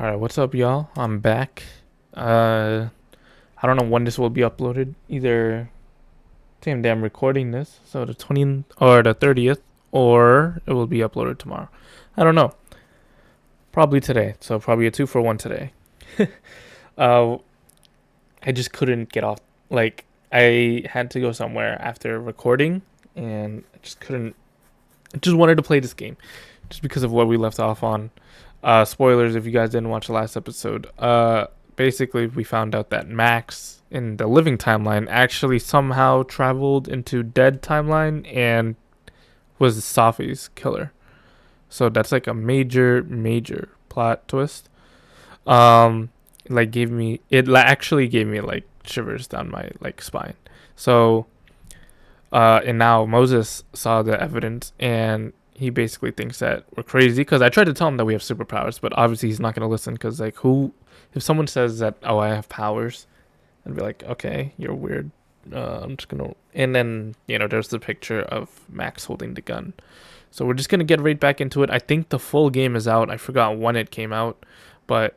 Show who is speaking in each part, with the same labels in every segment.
Speaker 1: All right, what's up, y'all? I'm back. Uh, I don't know when this will be uploaded. Either same day I'm recording this, so the 20th or the 30th, or it will be uploaded tomorrow. I don't know. Probably today. So probably a 2-for-1 today. uh, I just couldn't get off. Like I had to go somewhere after recording, and I just couldn't. I just wanted to play this game, just because of what we left off on. Spoilers if you guys didn't watch the last episode. Basically, we found out that Max in the living timeline actually somehow traveled into dead timeline and was Safi's killer. So that's like a major plot twist. Um, like gave me it actually gave me like shivers down my like spine. So and now Moses saw the evidence and he basically thinks that we're crazy because I tried to tell him that we have superpowers, but obviously he's not going to listen because, like, who, if someone says that, oh, I have powers, I'd be like, okay, you're weird. I'm just going to, and then, there's the picture of Max holding the gun. So we're just going to get right back into it. I think the full game is out. I forgot when it came out, but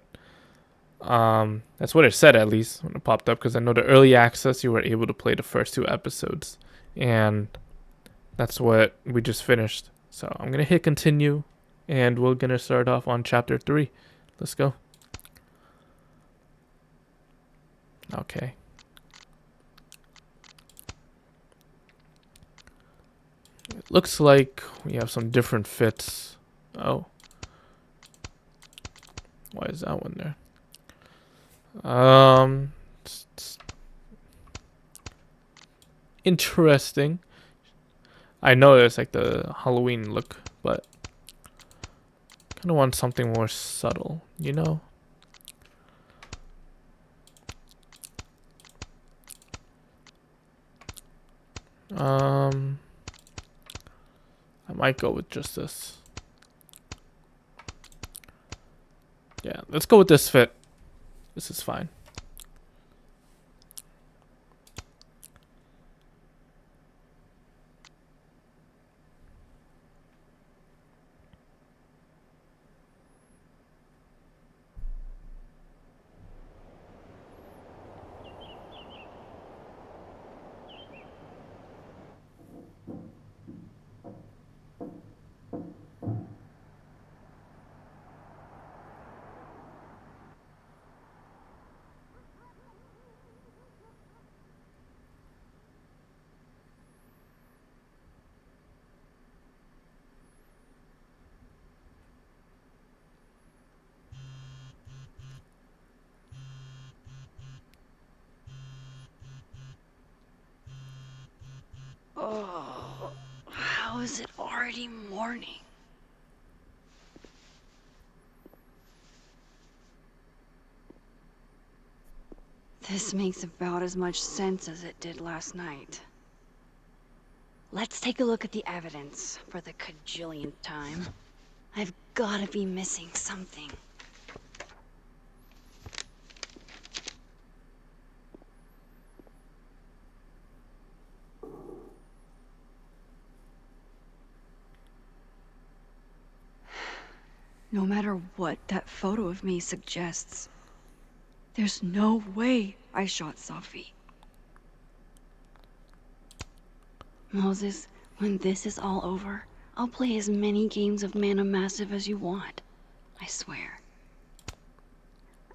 Speaker 1: that's what it said at least when it popped up because I know the early access, you were able to play the first 2 episodes. And that's what we just finished. So I'm going to hit continue and we're going to start off on chapter 3. Let's go. Okay. It looks like we have some different fits. Oh. Why is that one there? It's interesting. I know it's like the Halloween look, but kind of want something more subtle, you know? I might go with just this. Yeah, let's go with this fit. This is fine.
Speaker 2: Oh, how is it already morning? This makes about as much sense as it did last night. Let's take a look at the evidence for the cajillionth time. I've gotta be missing something. No matter what that photo of me suggests, there's no way I shot Safi. Moses, when this is all over, I'll play as many games of Mana Massive as you want. I swear.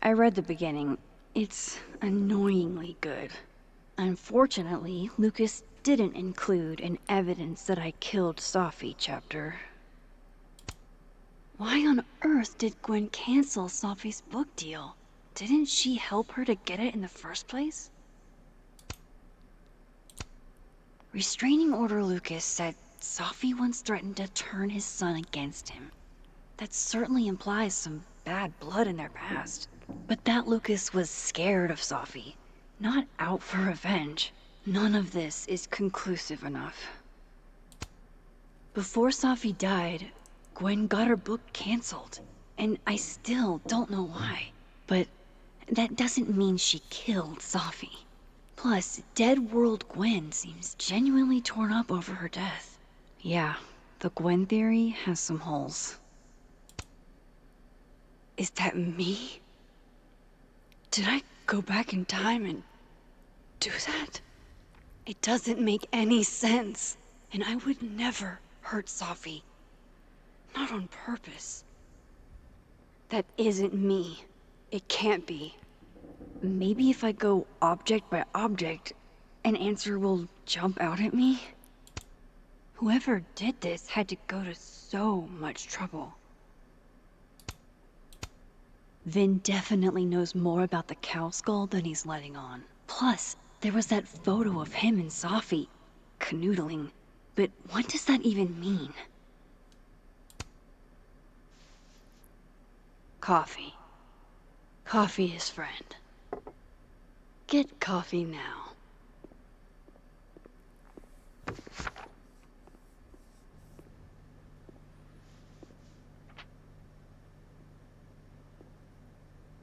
Speaker 2: I read the beginning. It's annoyingly good. Unfortunately, Lucas didn't include an evidence that I killed Safi chapter. Why on earth did Gwen cancel Safi's book deal? Didn't she help her to get it in the first place? Restraining Order Lucas said Safi once threatened to turn his son against him. That certainly implies some bad blood in their past. But that Lucas was scared of Safi, not out for revenge. None of this is conclusive enough. Before Safi died, Gwen got her book canceled, and I still don't know why. But that doesn't mean she killed Safi. Plus, Dead World Gwen seems genuinely torn up over her death. Yeah, the Gwen theory has some holes. Is that me? Did I go back in time and do that? It doesn't make any sense. And I would never hurt Safi. Not on purpose. That isn't me. It can't be. Maybe if I go object by object, an answer will jump out at me? Whoever did this had to go to so much trouble. Vin definitely knows more about the cow skull than he's letting on. Plus, there was that photo of him and Safi, canoodling. But what does that even mean? Coffee. Coffee his friend. Get coffee now.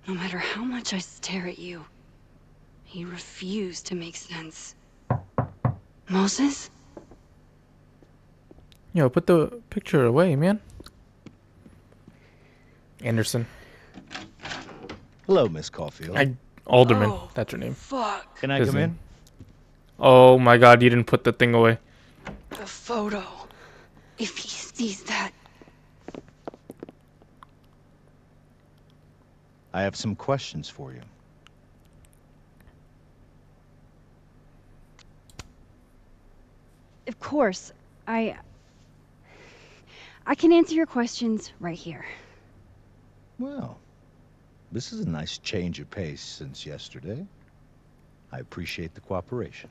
Speaker 2: No matter how much I stare at you, you refuse to make sense. Moses?
Speaker 1: Yo, put the picture away, man. Anderson.
Speaker 3: Hello, Miss Caulfield.
Speaker 1: Alderman.
Speaker 2: Oh,
Speaker 1: That's her name.
Speaker 2: Fuck.
Speaker 3: Can I
Speaker 1: His
Speaker 3: come
Speaker 1: name.
Speaker 3: in?
Speaker 1: Oh my god, you didn't put the thing away.
Speaker 2: The photo. If he sees that.
Speaker 3: I have some questions for you.
Speaker 2: Of course. I can answer your questions right here.
Speaker 3: Well, this is a nice change of pace since yesterday. I appreciate the cooperation.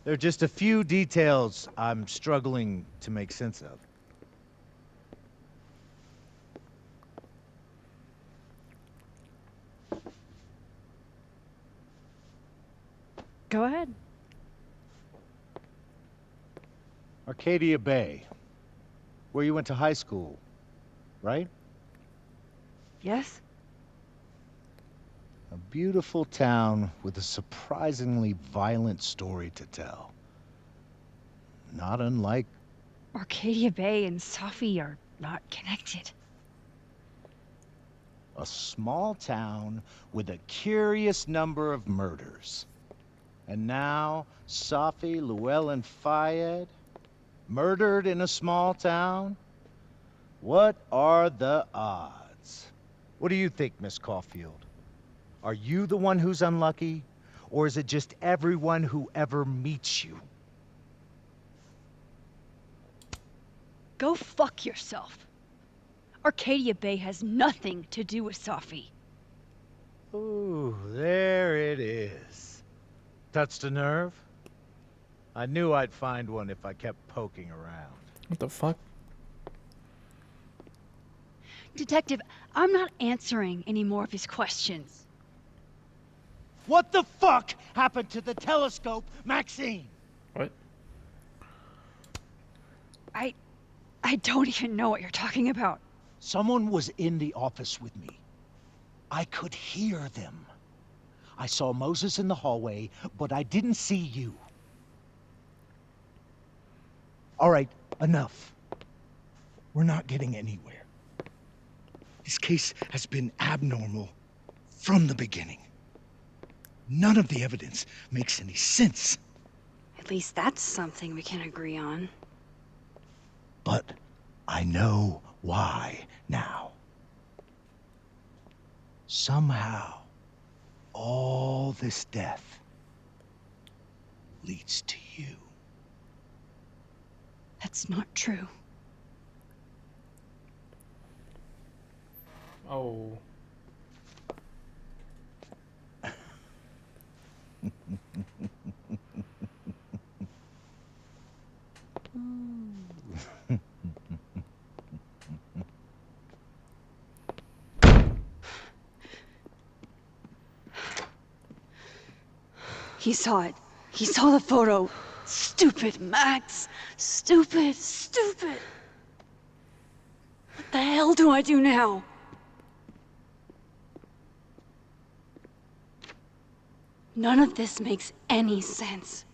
Speaker 3: There are just a few details I'm struggling to make sense of.
Speaker 2: Go ahead.
Speaker 3: Arcadia Bay, where you went to high school, right?
Speaker 2: Yes?
Speaker 3: A beautiful town with a surprisingly violent story to tell. Not unlike...
Speaker 2: Arcadia Bay and Safi are not connected.
Speaker 3: a small town with a curious number of murders. And now, Safi, Llewellyn Fayed, murdered in a small town? What are the odds? What do you think, Miss Caulfield? Are you the one who's unlucky? Or is it just everyone who ever meets you?
Speaker 2: Go fuck yourself. Arcadia Bay has nothing to do with Safi.
Speaker 3: Ooh, there it is. Touched a nerve? I knew I'd find one if I kept poking around.
Speaker 1: What the fuck?
Speaker 2: Detective, I'm not answering any more of his questions.
Speaker 3: What the fuck happened to the telescope, Maxine?
Speaker 1: What?
Speaker 2: I don't even know what you're talking about.
Speaker 3: Someone was in the office with me. I could hear them. I saw Moses in the hallway, but I didn't see you. All right, enough. We're not getting anywhere. This case has been abnormal from the beginning. None of the evidence makes any sense.
Speaker 2: At least that's something we can agree on.
Speaker 3: But I know why now. Somehow, all this death leads to you.
Speaker 2: That's not true.
Speaker 1: Oh.
Speaker 2: He saw it. He saw the photo. Stupid Max. Stupid, stupid. What the hell do I do now? None of this makes any sense.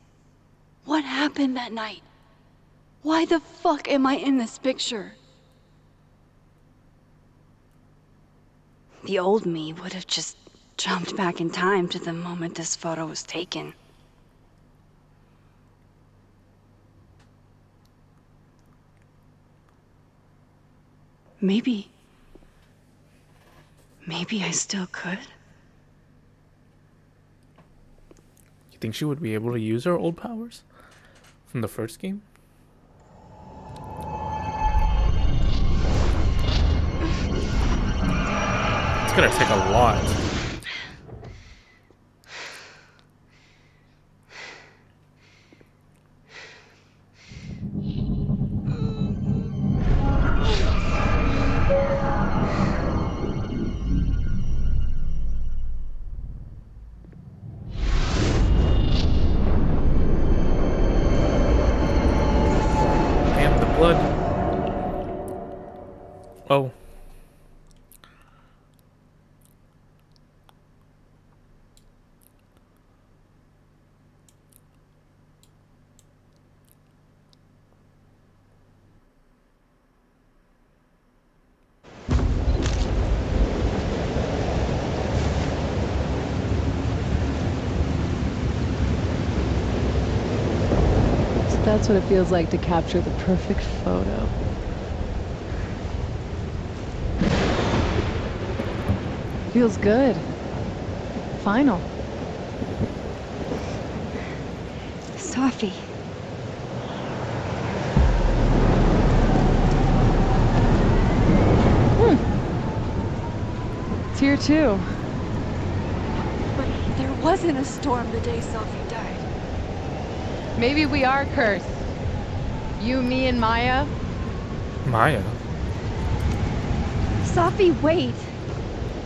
Speaker 2: What happened that night? Why the fuck am I in this picture? The old me would have just jumped back in time to the moment this photo was taken. Maybe I still could.
Speaker 1: You think she would be able to use her old powers from the first game? It's gonna take a lot. Damn, the blood. Oh.
Speaker 4: So that's what it feels like to capture the perfect photo. Feels good. Final.
Speaker 2: Sophie.
Speaker 4: It's here too.
Speaker 2: But there wasn't a storm the day Sophie died.
Speaker 4: Maybe we are cursed. You, me, and Maya.
Speaker 1: Maya.
Speaker 2: Sophie, wait!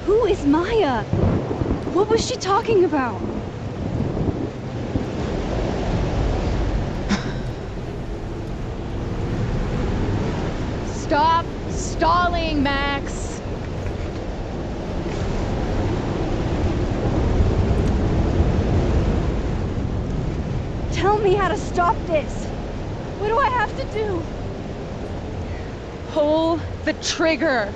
Speaker 2: Who is Maya? What was she talking about?
Speaker 4: Stop stalling, Max.
Speaker 2: Tell me how to stop this! What do I have to do?
Speaker 4: Pull the trigger.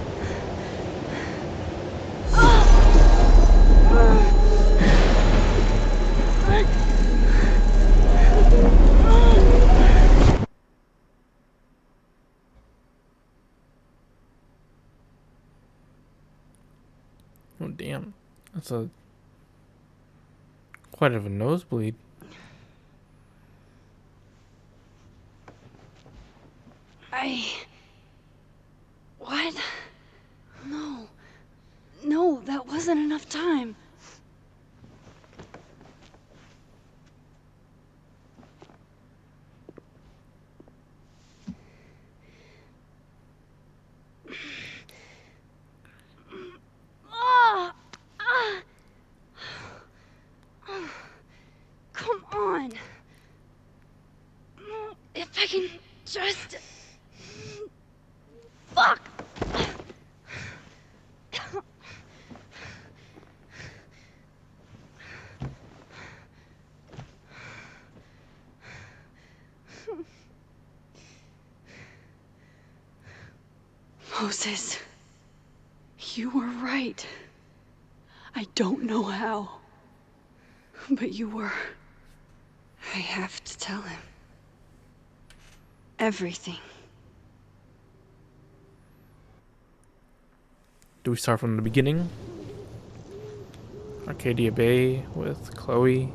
Speaker 1: Oh damn. That's a quite of a nosebleed.
Speaker 2: What? No, that wasn't enough time. Come on. If I can just... Fuck! Moses, you were right. I don't know how, but you were. I have to tell him. Everything.
Speaker 1: Do we start from the beginning? Arcadia Bay with Chloe.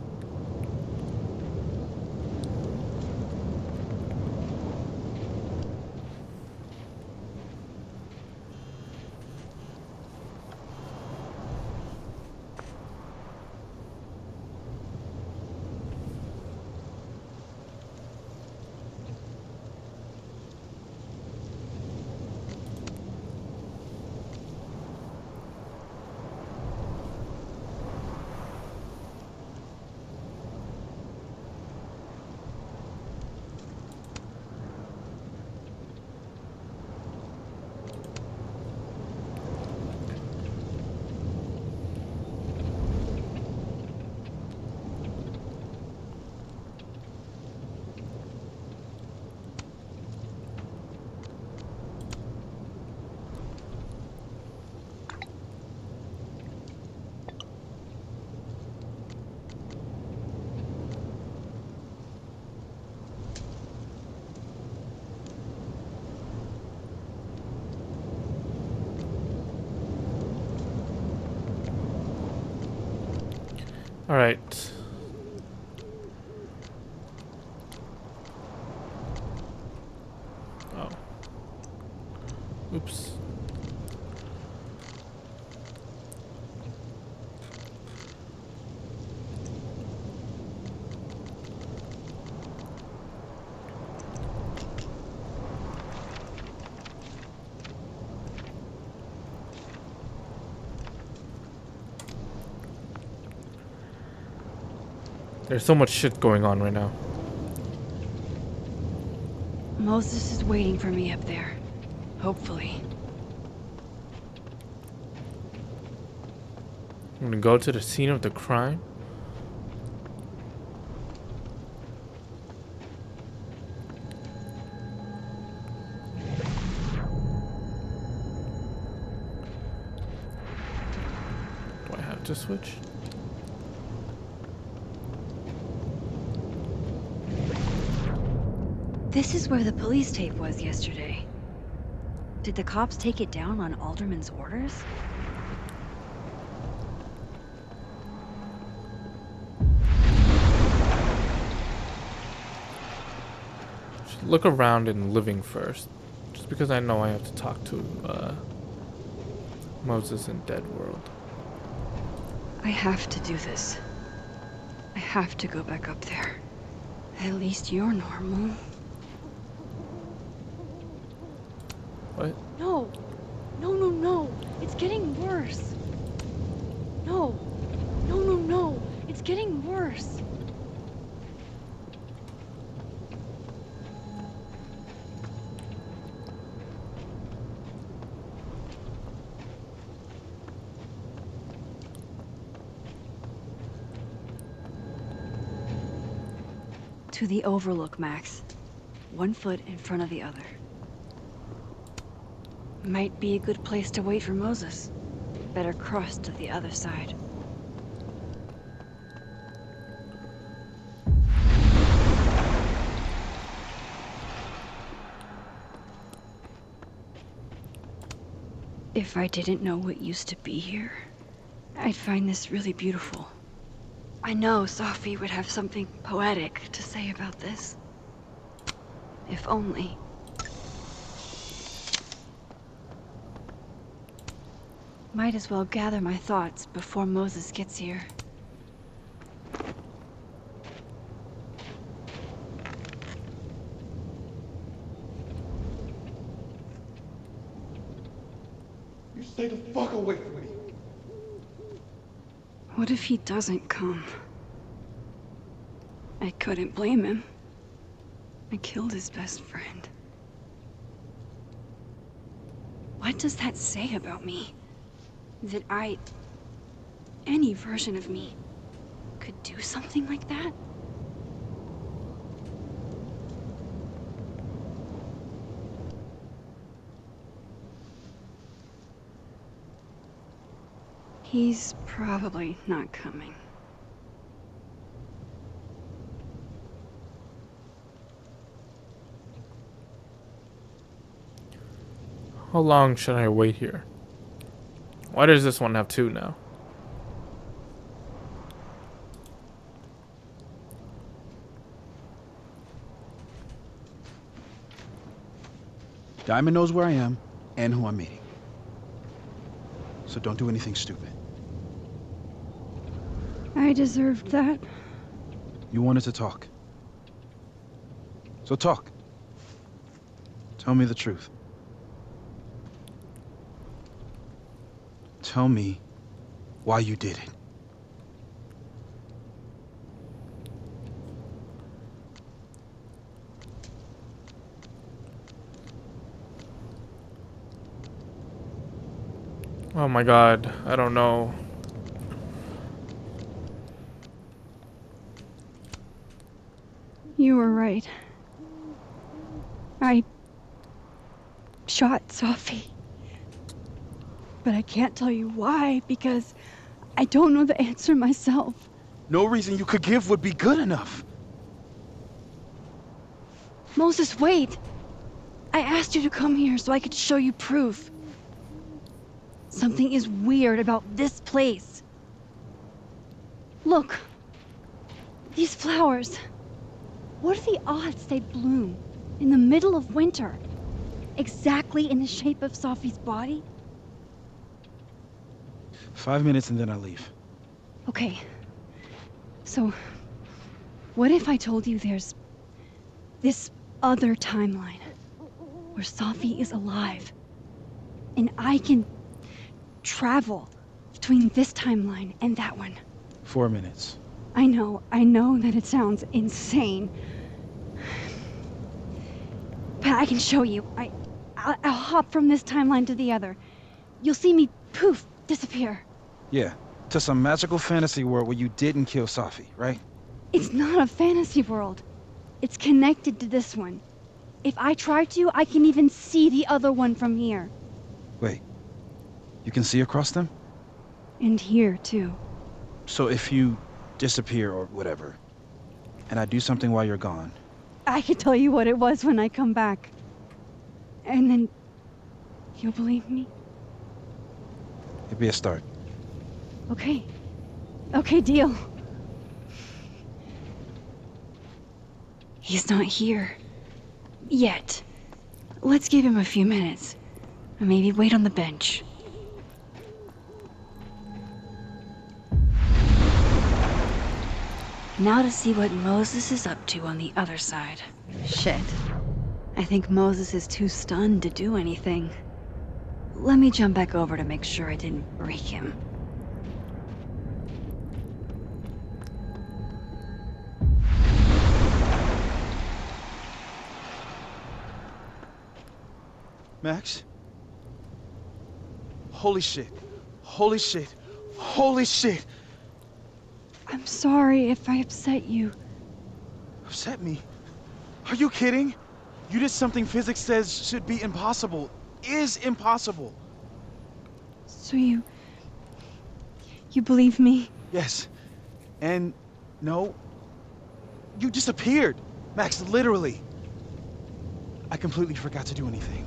Speaker 1: All right. Oh. Oops. There's so much shit going on right now.
Speaker 2: Moses is waiting for me up there. Hopefully.
Speaker 1: I'm gonna go to the scene of the crime. Do I have to switch?
Speaker 2: This is where the police tape was yesterday. Did the cops take it down on Alderman's orders?
Speaker 1: Should look around in living first. Just because I know I have to talk to Moses in Dead World.
Speaker 2: I have to do this. I have to go back up there. At least you're normal.
Speaker 1: What?
Speaker 2: No! No, no, no! It's getting worse! No! No, no, no! It's getting worse! To the overlook, Max. 1 foot in front of the other. Might be a good place to wait for Moses. Better cross to the other side. If I didn't know what used to be here, I'd find this really beautiful. I know Sophie would have something poetic to say about this. If only. Might as well gather my thoughts before Moses gets here.
Speaker 5: You stay the fuck away from me.
Speaker 2: What if he doesn't come? I couldn't blame him. I killed his best friend. What does that say about me? That any version of me, could do something like that? He's probably not coming.
Speaker 1: How long should I wait here? Why does this one have 2 now?
Speaker 6: Diamond knows where I am and who I'm meeting. So don't do anything stupid.
Speaker 2: I deserved that.
Speaker 6: You wanted to talk. So talk. Tell me the truth. Tell me why you did it.
Speaker 1: Oh my god, I don't know.
Speaker 2: You were right. I shot Sophie. But I can't tell you why, because I don't know the answer myself.
Speaker 6: No reason you could give would be good enough.
Speaker 2: Moses, wait! I asked you to come here so I could show you proof. Something is weird about this place. Look! These flowers! What are the odds they bloom in the middle of winter? Exactly in the shape of Sophie's body?
Speaker 6: 5 minutes and then I leave.
Speaker 2: Okay. So, what if I told you there's this other timeline where Sophie is alive and I can travel between this timeline and that one?
Speaker 6: 4 minutes.
Speaker 2: I know that it sounds insane. But I can show you. I'll hop from this timeline to the other. You'll see me, poof, disappear.
Speaker 6: Yeah, to some magical fantasy world where you didn't kill Safi, right?
Speaker 2: It's not a fantasy world. It's connected to this one. If I try to, I can even see the other one from here.
Speaker 6: Wait, you can see across them?
Speaker 2: And here, too.
Speaker 6: So if you disappear or whatever, and I do something while you're gone,
Speaker 2: I can tell you what it was when I come back. And then you'll believe me?
Speaker 6: it'd be a start.
Speaker 2: Okay. Okay, deal. He's not here. Yet. Let's give him a few minutes. Maybe wait on the bench. Now to see what Moses is up to on the other side. Shit. I think Moses is too stunned to do anything. Let me jump back over to make sure I didn't break him.
Speaker 6: Max? Holy shit. Holy shit. Holy shit!
Speaker 2: I'm sorry if I upset you.
Speaker 6: Upset me? Are you kidding? You did something physics says should be impossible. Is impossible.
Speaker 2: So you believe me?
Speaker 6: Yes. And no. You disappeared. Max, literally. I completely forgot to do anything.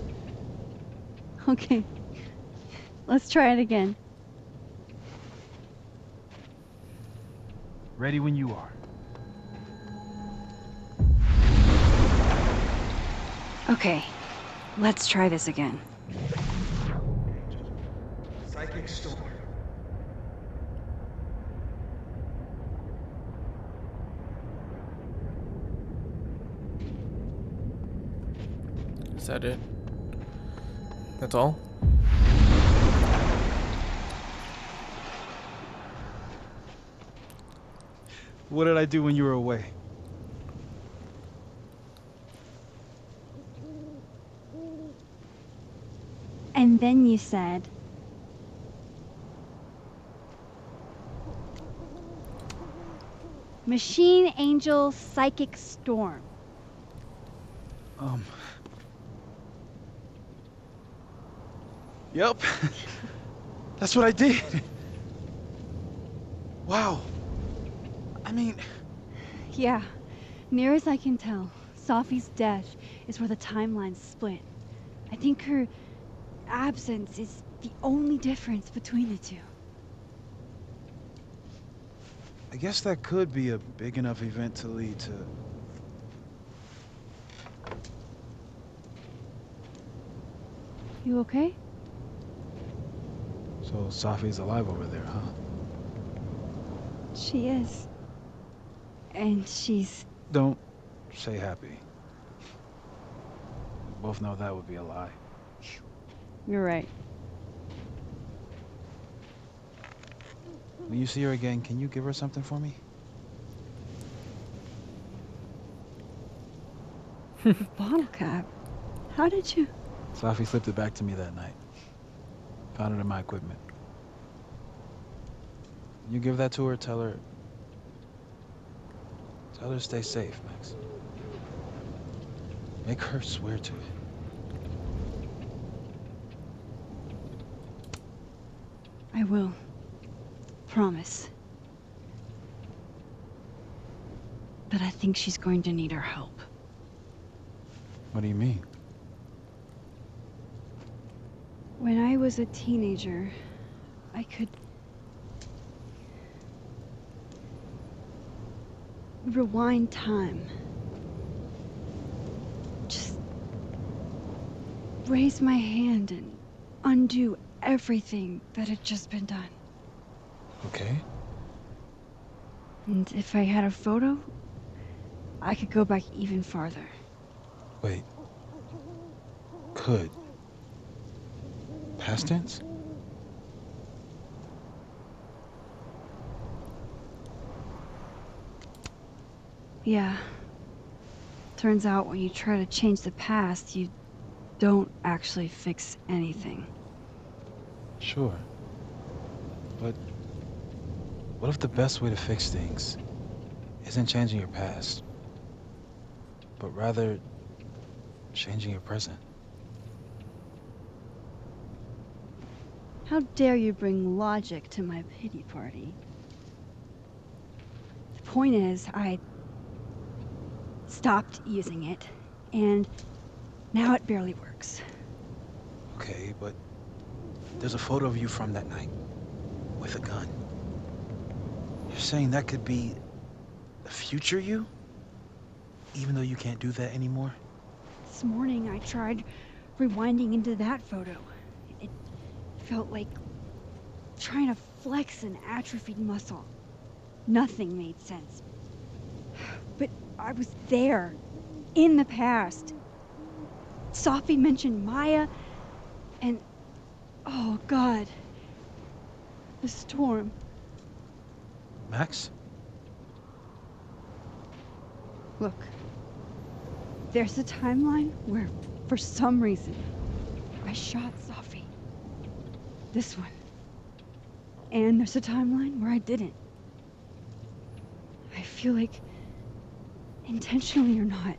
Speaker 2: Okay. Let's try it again.
Speaker 6: Ready when you are.
Speaker 2: Okay. Let's try this again.
Speaker 5: Psychic storm.
Speaker 1: Is that it? That's all?
Speaker 6: What did I do when you were away?
Speaker 2: And then you said, Machine Angel Psychic Storm.
Speaker 6: Yep. That's what I did. Wow. I mean...
Speaker 2: Yeah. Near as I can tell, Sophie's death is where the timelines split. I think her absence is the only difference between the two.
Speaker 6: I guess that could be a big enough event to lead to...
Speaker 2: You okay?
Speaker 6: So Safi's alive over there, huh?
Speaker 2: She is. And she's...
Speaker 6: Don't say happy. We both know that would be a lie.
Speaker 2: You're right.
Speaker 6: When you see her again, can you give her something for me?
Speaker 2: Bottle cap? How did you...
Speaker 6: Safi slipped it back to me that night. Found it in my equipment. You give that to her, tell her to stay safe, Max. Make her swear to it.
Speaker 2: I will. Promise. But I think she's going to need our help.
Speaker 6: What do you mean?
Speaker 2: When I was a teenager, I could rewind time. Just raise my hand and undo everything that had just been done.
Speaker 6: Okay.
Speaker 2: And if I had a photo, I could go back even farther.
Speaker 6: Wait. Could. Past tense?
Speaker 2: Yeah. Turns out when you try to change the past, you don't actually fix anything.
Speaker 6: Sure. But what if the best way to fix things isn't changing your past, but rather changing your present?
Speaker 2: How dare you bring logic to my pity party? The point is, I stopped using it, and now it barely works.
Speaker 6: Okay, but there's a photo of you from that night with a gun. You're saying that could be the future you? Even though you can't do that anymore?
Speaker 2: This morning I tried rewinding into that photo. It felt like trying to flex an atrophied muscle. Nothing made sense. But I was there, in the past. Sophie mentioned Maya, and oh God, the storm.
Speaker 6: Max?
Speaker 2: Look, there's a timeline where, for some reason, I shot Sophie. This one. And there's a timeline where I didn't. I feel like, intentionally or not,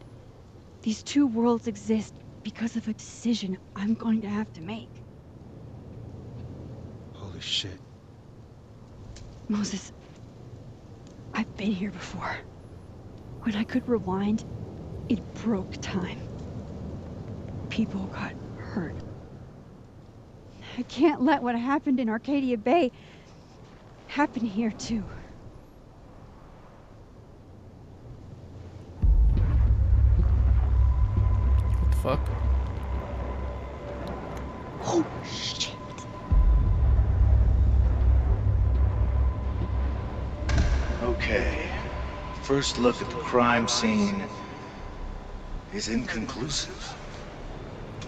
Speaker 2: these two worlds exist because of a decision I'm going to have to make.
Speaker 6: Holy shit.
Speaker 2: Moses, I've been here before. When I could rewind, it broke time. People got hurt. I can't let what happened in Arcadia Bay happen here too.
Speaker 1: What the fuck?
Speaker 2: Oh shit.
Speaker 3: Okay. First look at the crime scene is inconclusive.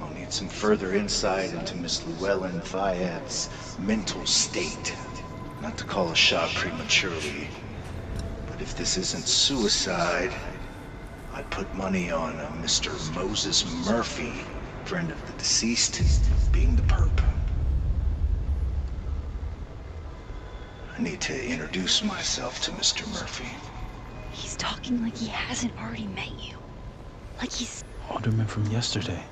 Speaker 3: I'll need some further insight into Miss Llewellyn Fayette's mental state. Not to call a shot prematurely, but if this isn't suicide, I'd put money on a Mr. Moses Murphy, friend of the deceased, being the perp. I need to introduce myself to Mr. Murphy.
Speaker 2: He's talking like he hasn't already met you. Like he's...
Speaker 6: Alderman from yesterday.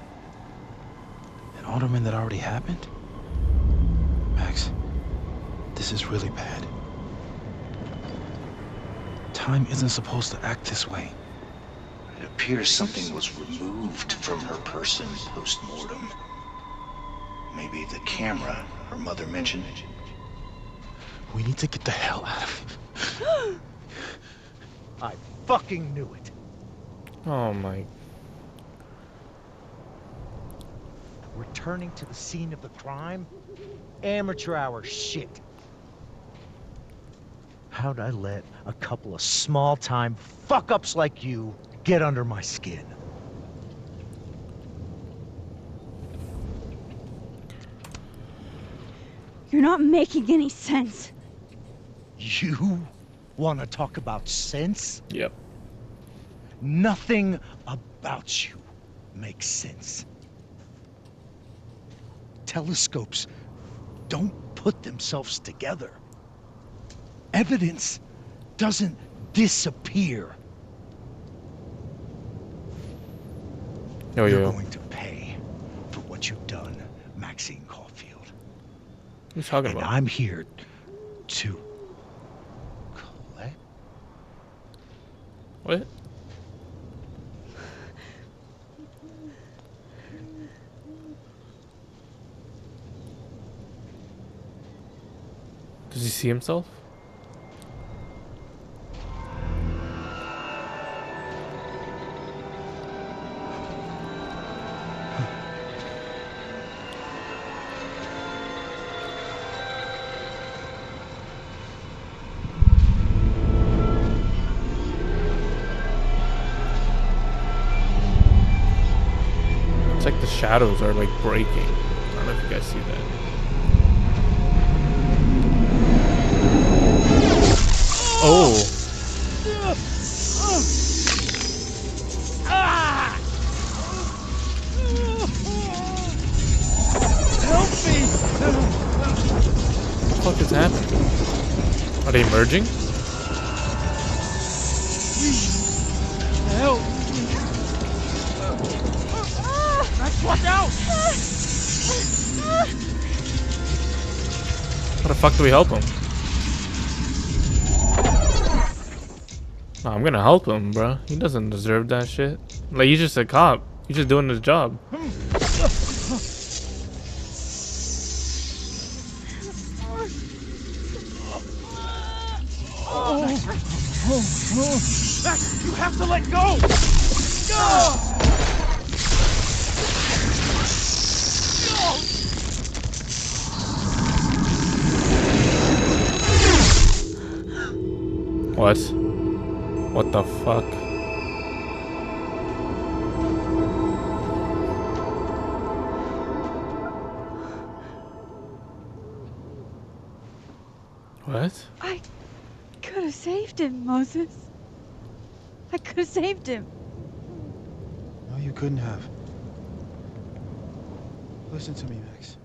Speaker 6: An alderman that already happened? Max, this is really bad. Time isn't supposed to act this way.
Speaker 3: It appears something was removed from her person post-mortem. Maybe the camera her mother mentioned.
Speaker 6: We need to get the hell out of here.
Speaker 3: I fucking knew it.
Speaker 1: Oh my.
Speaker 3: Returning to the scene of the crime? Amateur hour shit. How'd I let a couple of small-time fuck-ups like you get under my skin?
Speaker 2: You're not making any sense.
Speaker 3: You want to talk about sense?
Speaker 1: Yep.
Speaker 3: Nothing about you makes sense. Telescopes don't put themselves together. Evidence doesn't disappear.
Speaker 1: Yo,
Speaker 3: You're
Speaker 1: yo.
Speaker 3: going to pay for what you've done, Maxine Caulfield.
Speaker 1: What are you talking
Speaker 3: And
Speaker 1: about?
Speaker 3: I'm here to collect.
Speaker 1: What? Does he see himself? shadows are like breaking. I don't know if you guys see that. Oh.
Speaker 3: Help me!
Speaker 1: What the fuck is happening? Are they merging?
Speaker 3: Help! Max, watch out!
Speaker 1: How the fuck do we help him? No, I'm gonna help him, bro. He doesn't deserve that shit. Like, he's just a cop. He's just doing his job.
Speaker 3: Max, you have to let go!
Speaker 1: What? What the fuck? What?
Speaker 2: I could have saved him, Moses. I could have saved him.
Speaker 6: No, you couldn't have. Listen to me, Max.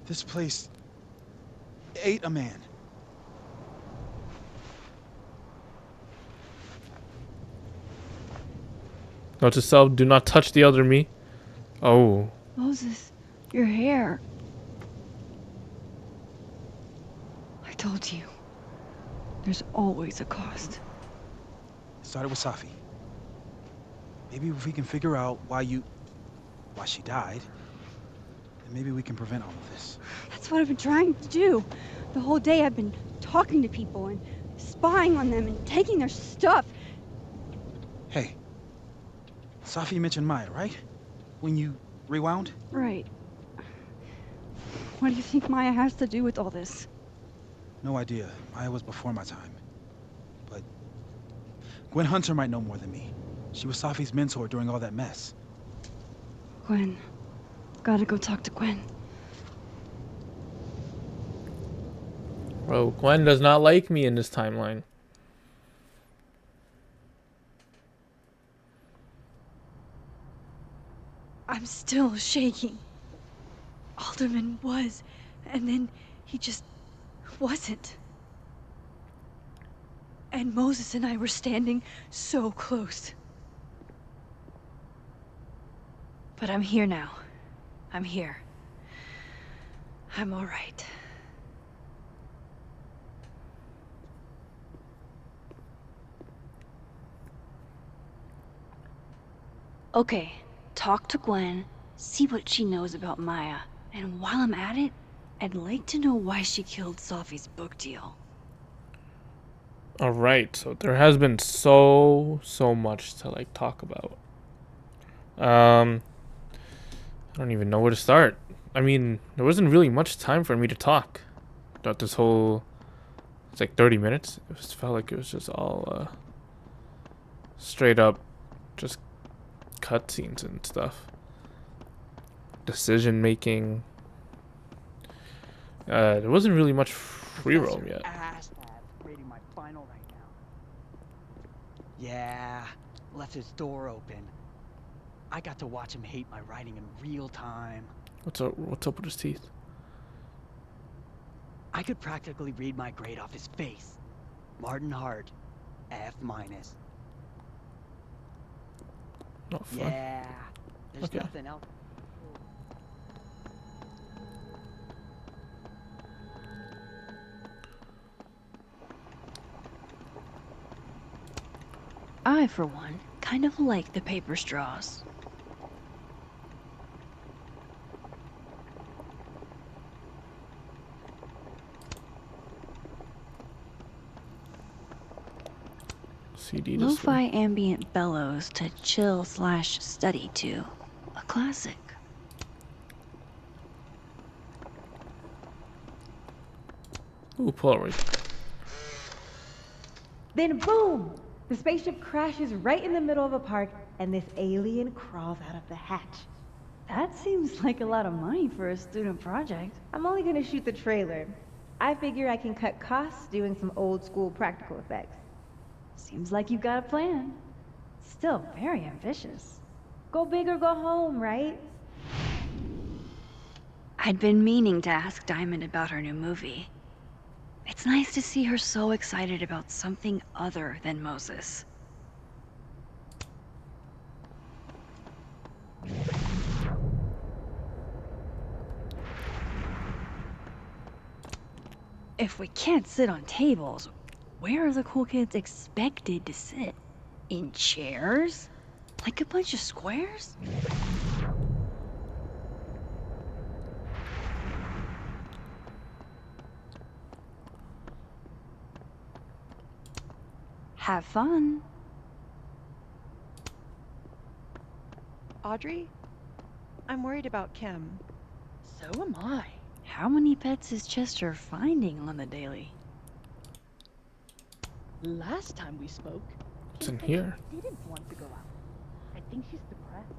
Speaker 6: This place ate a man.
Speaker 1: Note to self, do not touch the other me. Oh.
Speaker 2: Moses, your hair. I told you. There's always a cost.
Speaker 6: It started with Safi. Maybe if we can figure out why she died, then maybe we can prevent all of this.
Speaker 2: That's what I've been trying to do. The whole day I've been talking to people and spying on them and taking their stuff.
Speaker 6: Hey, Safi mentioned Maya, right? When you rewound?
Speaker 2: Right. What do you think Maya has to do with all this?
Speaker 6: No idea. Maya was before my time. But Gwen Hunter might know more than me. She was Safi's mentor during all that mess.
Speaker 2: Gwen. Gotta go talk to Gwen.
Speaker 1: Bro, Gwen does not like me in this timeline.
Speaker 2: I'm still shaking. Alderman was, and then he just wasn't. And Moses and I were standing so close. But I'm here now. I'm here. I'm all right. Okay, talk to Gwen, see what she knows about Maya, and while I'm at it, I'd like to know why she killed Safi's book deal.
Speaker 1: Alright, so there has been so much to like talk about. I don't even know where to start. I mean, there wasn't really much time for me to talk about this whole. It's like 30 minutes. It just felt like it was just all straight up, just cutscenes and stuff. Decision making. There wasn't really much free roam yet.
Speaker 7: Reading my final right now. Yeah, left his door open. I got to watch him hate my writing in real time.
Speaker 1: What's up with his teeth?
Speaker 7: I could practically read my grade off his face. Martin Hart, F-.
Speaker 1: Not fun.
Speaker 7: Yeah, there's
Speaker 1: Okay.
Speaker 7: nothing else.
Speaker 2: I, for one, kind of like the paper straws.
Speaker 1: CD display.
Speaker 2: Lo-fi ambient bellows to chill/study to. A classic.
Speaker 1: Ooh, Polaroid.
Speaker 8: Then boom! The spaceship crashes right in the middle of a park, and this alien crawls out of the hatch.
Speaker 2: That seems like a lot of money for a student project.
Speaker 8: I'm only gonna shoot the trailer. I figure I can cut costs doing some old school practical effects.
Speaker 2: Seems like you've got a plan. Still very ambitious.
Speaker 8: Go big or go home, right?
Speaker 2: I'd been meaning to ask Diamond about her new movie. It's nice to see her so excited about something other than Moses. If we can't sit on tables, where are the cool kids expected to sit? In chairs? Like a bunch of squares? Have fun.
Speaker 9: Audrey? I'm worried about Kim.
Speaker 4: So am I.
Speaker 2: How many pets is Chester finding on the daily?
Speaker 4: Last time we spoke,
Speaker 1: What's in here?
Speaker 4: didn't want to go out. I think she's depressed.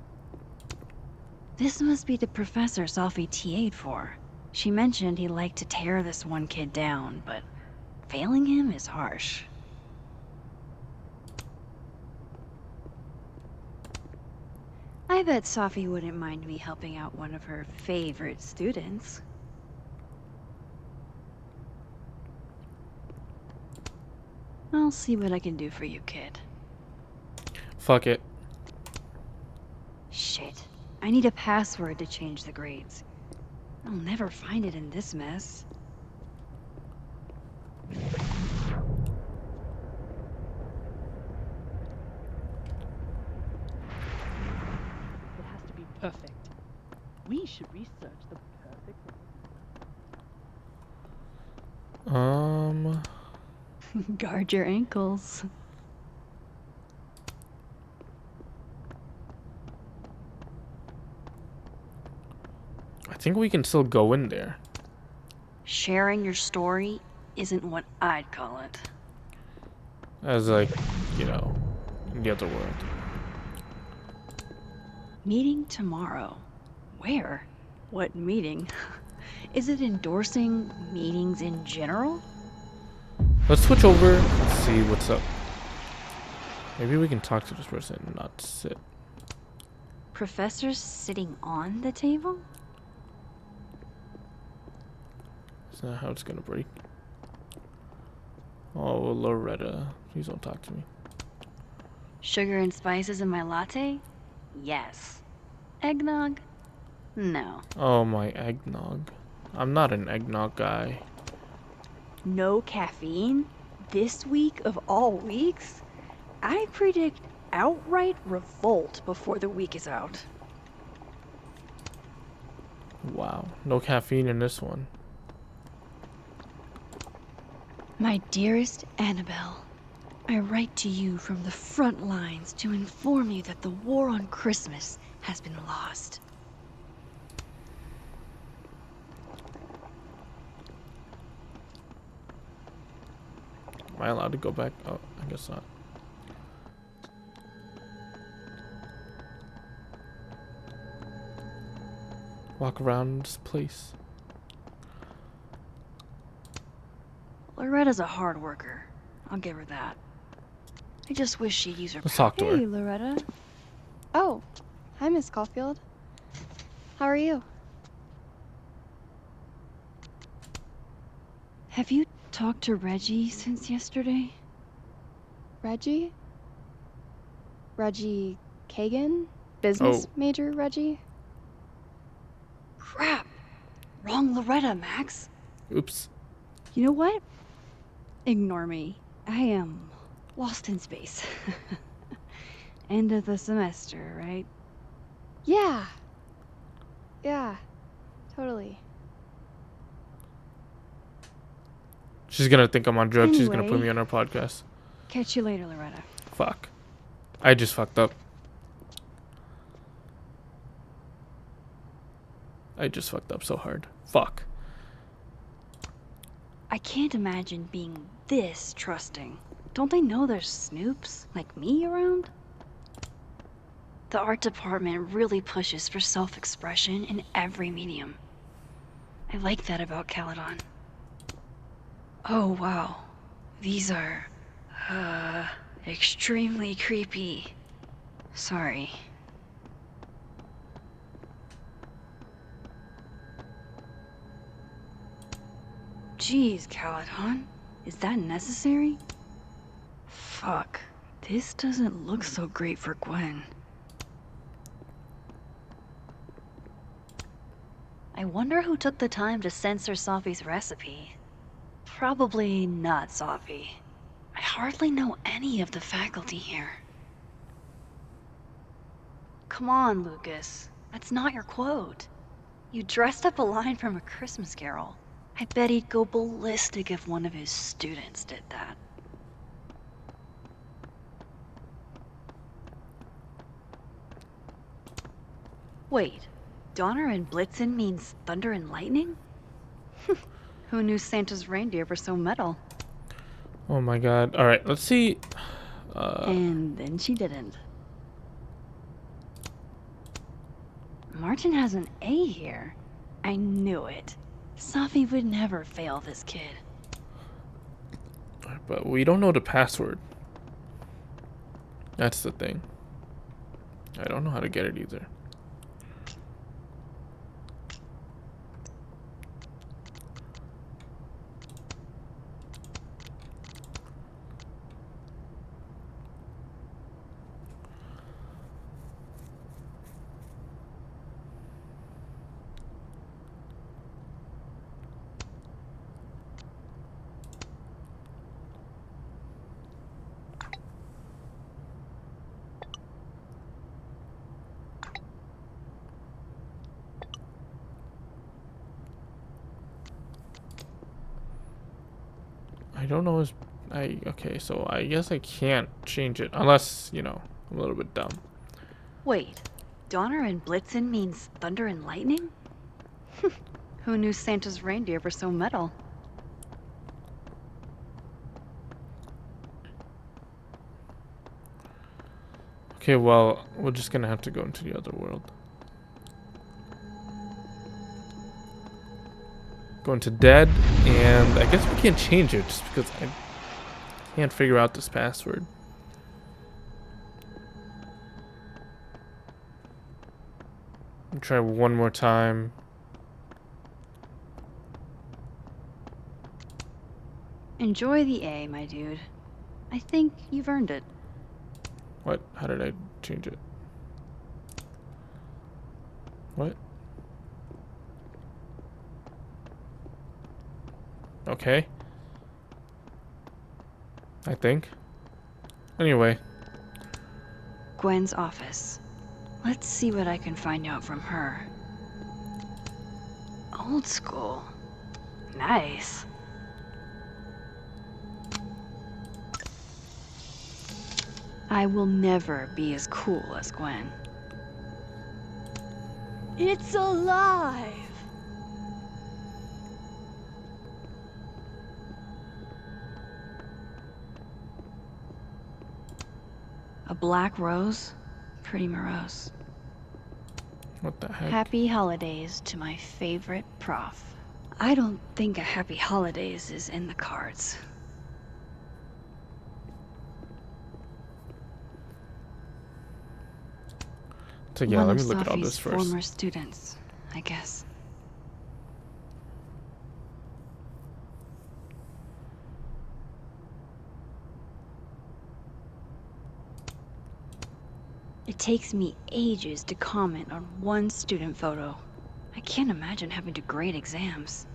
Speaker 2: This must be the professor Sophie TA'd for. She mentioned he liked to tear this one kid down, but failing him is harsh. I bet Sophie wouldn't mind me helping out one of her favorite students. I'll see what I can do for you, kid.
Speaker 1: Fuck it.
Speaker 2: Shit. I need a password to change the grades. I'll never find it in this mess.
Speaker 4: It has to be perfect. We should research the perfect
Speaker 2: Guard your ankles.
Speaker 1: I think we can still go in there.
Speaker 2: Sharing your story isn't what I'd call it.
Speaker 1: As like, you know, in the other world.
Speaker 2: Meeting tomorrow. Where? What meeting? Is it endorsing meetings in general?
Speaker 1: Let's switch over and see what's up. Maybe we can talk to this person and not sit.
Speaker 2: Professors sitting on the table?
Speaker 1: Is that how it's gonna break? Oh, Loretta. Please don't talk to me.
Speaker 2: Sugar and spices in my latte? Yes. Eggnog? No.
Speaker 1: Oh, my eggnog. I'm not an eggnog guy.
Speaker 2: No caffeine? This week of all weeks? I predict outright revolt before the week is out.
Speaker 1: Wow. No caffeine in this one.
Speaker 2: My dearest Annabelle, I write to you from the front lines to inform you that the war on Christmas has been lost.
Speaker 1: Am I allowed to go back? Oh, I guess not. Walk around this place.
Speaker 2: Loretta's a hard worker. I'll give her that. I just wish she'd use her
Speaker 1: Let's talk to
Speaker 10: Hey,
Speaker 1: her.
Speaker 10: Loretta. Oh, hi, Miss Caulfield. How are you?
Speaker 2: Have you talked to Reggie since yesterday?
Speaker 10: Reggie? Reggie Kagan? Business
Speaker 1: Oh.
Speaker 10: major Reggie?
Speaker 2: Crap! Wrong Loretta, Max.
Speaker 1: Oops.
Speaker 2: You know what? Ignore me. I am lost in space. End of the semester, right?
Speaker 10: Yeah. Yeah, totally.
Speaker 1: She's gonna think I'm on drugs. She's gonna put
Speaker 2: Anyway.
Speaker 1: me on her podcast.
Speaker 2: Catch you later, Loretta.
Speaker 1: Fuck. I just fucked up. I just fucked up so hard. Fuck.
Speaker 2: I can't imagine being this trusting. Don't they know there's snoops like me around? The art department really pushes for self-expression in every medium. I like that about Caledon. Oh wow, these are, extremely creepy. Sorry. Jeez, Caledon, is that necessary? Fuck, this doesn't look so great for Gwen. I wonder who took the time to censor Sophie's recipe. Probably not Sophie. I hardly know any of the faculty here. Come on, Lucas. That's not your quote. You dressed up a line from A Christmas Carol. I bet he'd go ballistic if one of his students did that. Wait, Donner and Blitzen means thunder and lightning? Who knew Santa's reindeer were so metal?
Speaker 1: Oh my god. Alright, let's see.
Speaker 2: And then she didn't. Martin has an A here. I knew it. Sophie would never fail this kid.
Speaker 1: But we don't know the password. That's the thing. I don't know how to get it either. I don't know his... okay, so I guess I can't change it unless, you know, I'm a little bit dumb.
Speaker 2: Wait, Donner and Blitzen means thunder and lightning? Who knew Santa's reindeer were so metal?
Speaker 1: Okay, well, we're just gonna have to go into the other world. Go into dead, and I guess we can't change it just because I can't figure out this password. I'll try one more time.
Speaker 2: Enjoy the A, my dude. I think you've earned it.
Speaker 1: What? How did I change it? What? Okay. I think. Anyway.
Speaker 2: Gwen's office. Let's see what I can find out from her. Old school. Nice. I will never be as cool as Gwen. It's alive! A black rose? Pretty morose.
Speaker 1: What the heck?
Speaker 2: Happy holidays to my favorite prof. I don't think a happy holidays is in the cards.
Speaker 1: So yeah,
Speaker 2: One
Speaker 1: let me
Speaker 2: of
Speaker 1: look at all
Speaker 2: Sophie's
Speaker 1: this first.
Speaker 2: former students, I guess. It takes me ages to comment on one student photo. I can't imagine having to grade exams.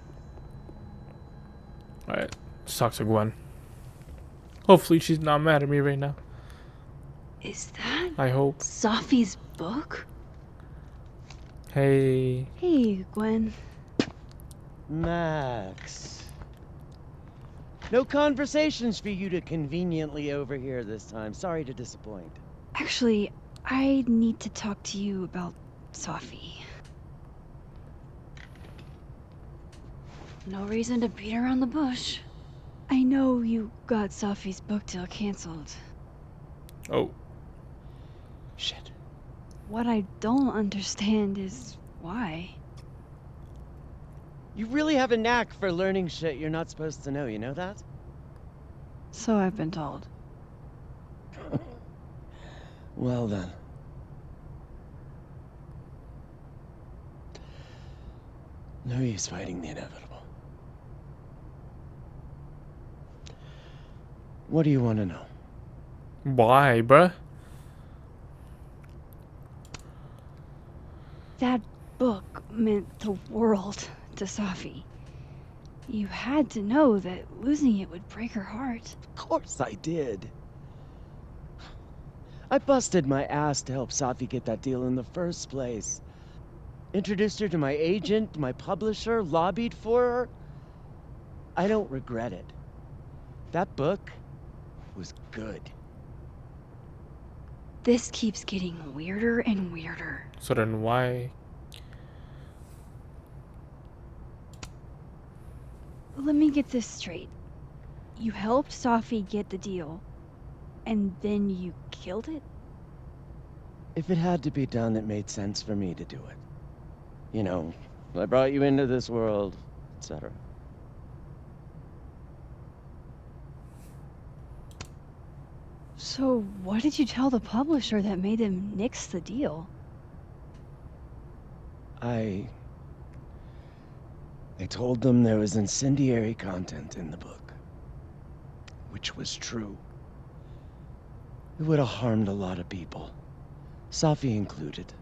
Speaker 1: Alright, let's talk to Gwen. Hopefully she's not mad at me right now.
Speaker 2: Is that
Speaker 1: I hope.
Speaker 2: Sophie's book?
Speaker 1: Hey.
Speaker 2: Hey, Gwen.
Speaker 11: Max. No conversations for you to conveniently overhear this time. Sorry to disappoint.
Speaker 2: Actually, I need to talk to you about Sophie. No reason to beat around the bush. I know you got Sophie's book deal canceled.
Speaker 1: Oh.
Speaker 11: Shit.
Speaker 2: What I don't understand is why.
Speaker 11: You really have a knack for learning shit you're not supposed to know, you know that?
Speaker 2: So I've been told.
Speaker 11: Well then. No use fighting the inevitable. What do you want to know?
Speaker 1: Why, bruh?
Speaker 2: That book meant the world to Safi. You had to know that losing it would break her heart.
Speaker 11: Of course I did. I busted my ass to help Safi get that deal in the first place. Introduced her to my agent, my publisher, lobbied for her. I don't regret it. That book was good.
Speaker 2: This keeps getting weirder and weirder.
Speaker 1: So then why?
Speaker 2: Let me get this straight. You helped Safi get the deal, and then you killed it?
Speaker 11: If it had to be done, it made sense for me to do it. You know, I brought you into this world, etc.
Speaker 2: So what did you tell the publisher that made them nix the deal?
Speaker 11: I told them there was incendiary content in the book. Which was true. It would have harmed a lot of people. Safi included.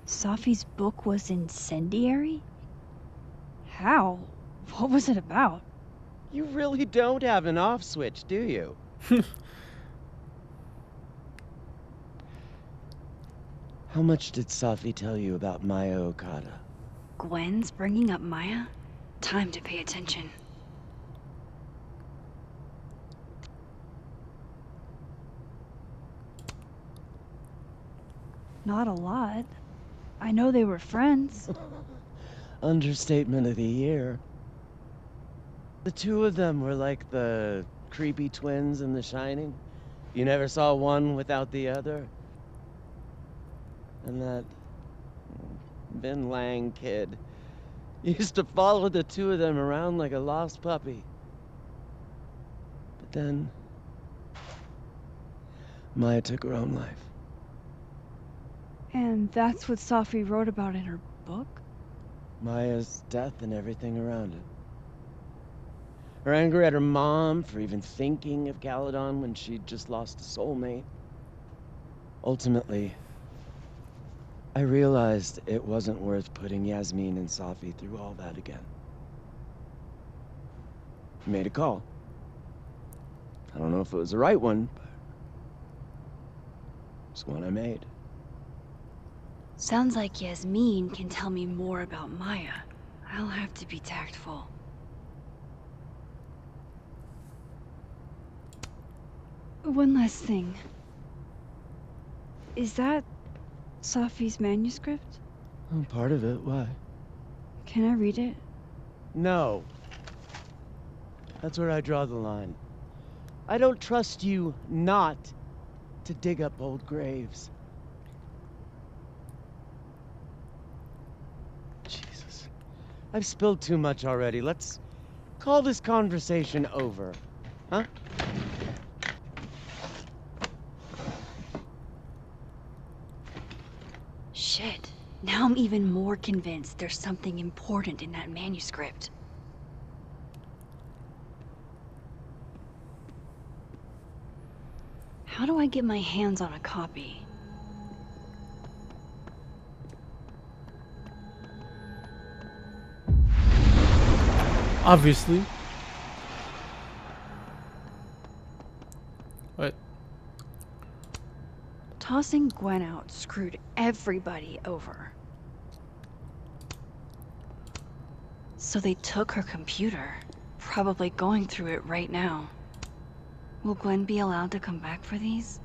Speaker 2: Safi's book was incendiary? How? What was it about?
Speaker 11: You really don't have an off switch, do you? How much did Safi tell you about Maya Okada?
Speaker 2: Gwen's bringing up Maya? Time to pay attention. Not a lot. I know they were friends.
Speaker 11: Understatement of the year. The two of them were like the creepy twins in The Shining. You never saw one without the other. And that Ben Lang kid used to follow the two of them around like a lost puppy. But then Maya took her own life.
Speaker 2: And that's what Safi wrote about in her book?
Speaker 11: Maya's death and everything around it. Her anger at her mom for even thinking of Caledon when she'd just lost a soulmate. Ultimately, I realized it wasn't worth putting Yasmin and Safi through all that again. I made a call. I don't know if it was the right one, but it's one I made.
Speaker 2: Sounds like Yasmin can tell me more about Maya. I'll have to be tactful. One last thing. Is that Safi's manuscript?
Speaker 11: Oh, part of it, why?
Speaker 2: Can I read it?
Speaker 11: No. That's where I draw the line. I don't trust you not to dig up old graves. Jesus. I've spilled too much already. Let's call this conversation over. Huh?
Speaker 2: Shit. Now I'm even more convinced there's something important in that manuscript. How do I get my hands on a copy?
Speaker 1: Obviously. What?
Speaker 2: Tossing Gwen out screwed everybody over. So they took her computer, probably going through it right now. Will Gwen be allowed to come back for these?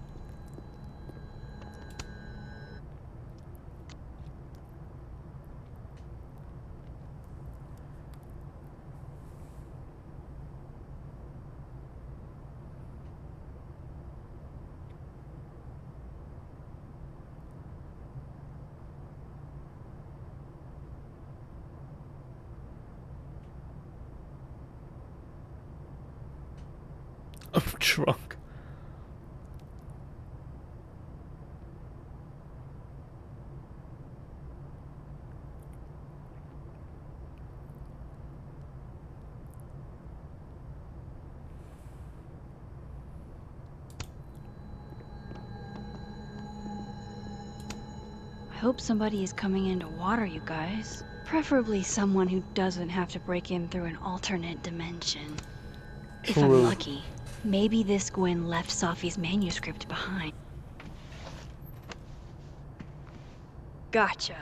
Speaker 1: I'm drunk.
Speaker 2: I hope somebody is coming in to water you guys. Preferably someone who doesn't have to break in through an alternate dimension. If I'm
Speaker 1: True.
Speaker 2: lucky, maybe this Gwen left Safi's manuscript behind. Gotcha.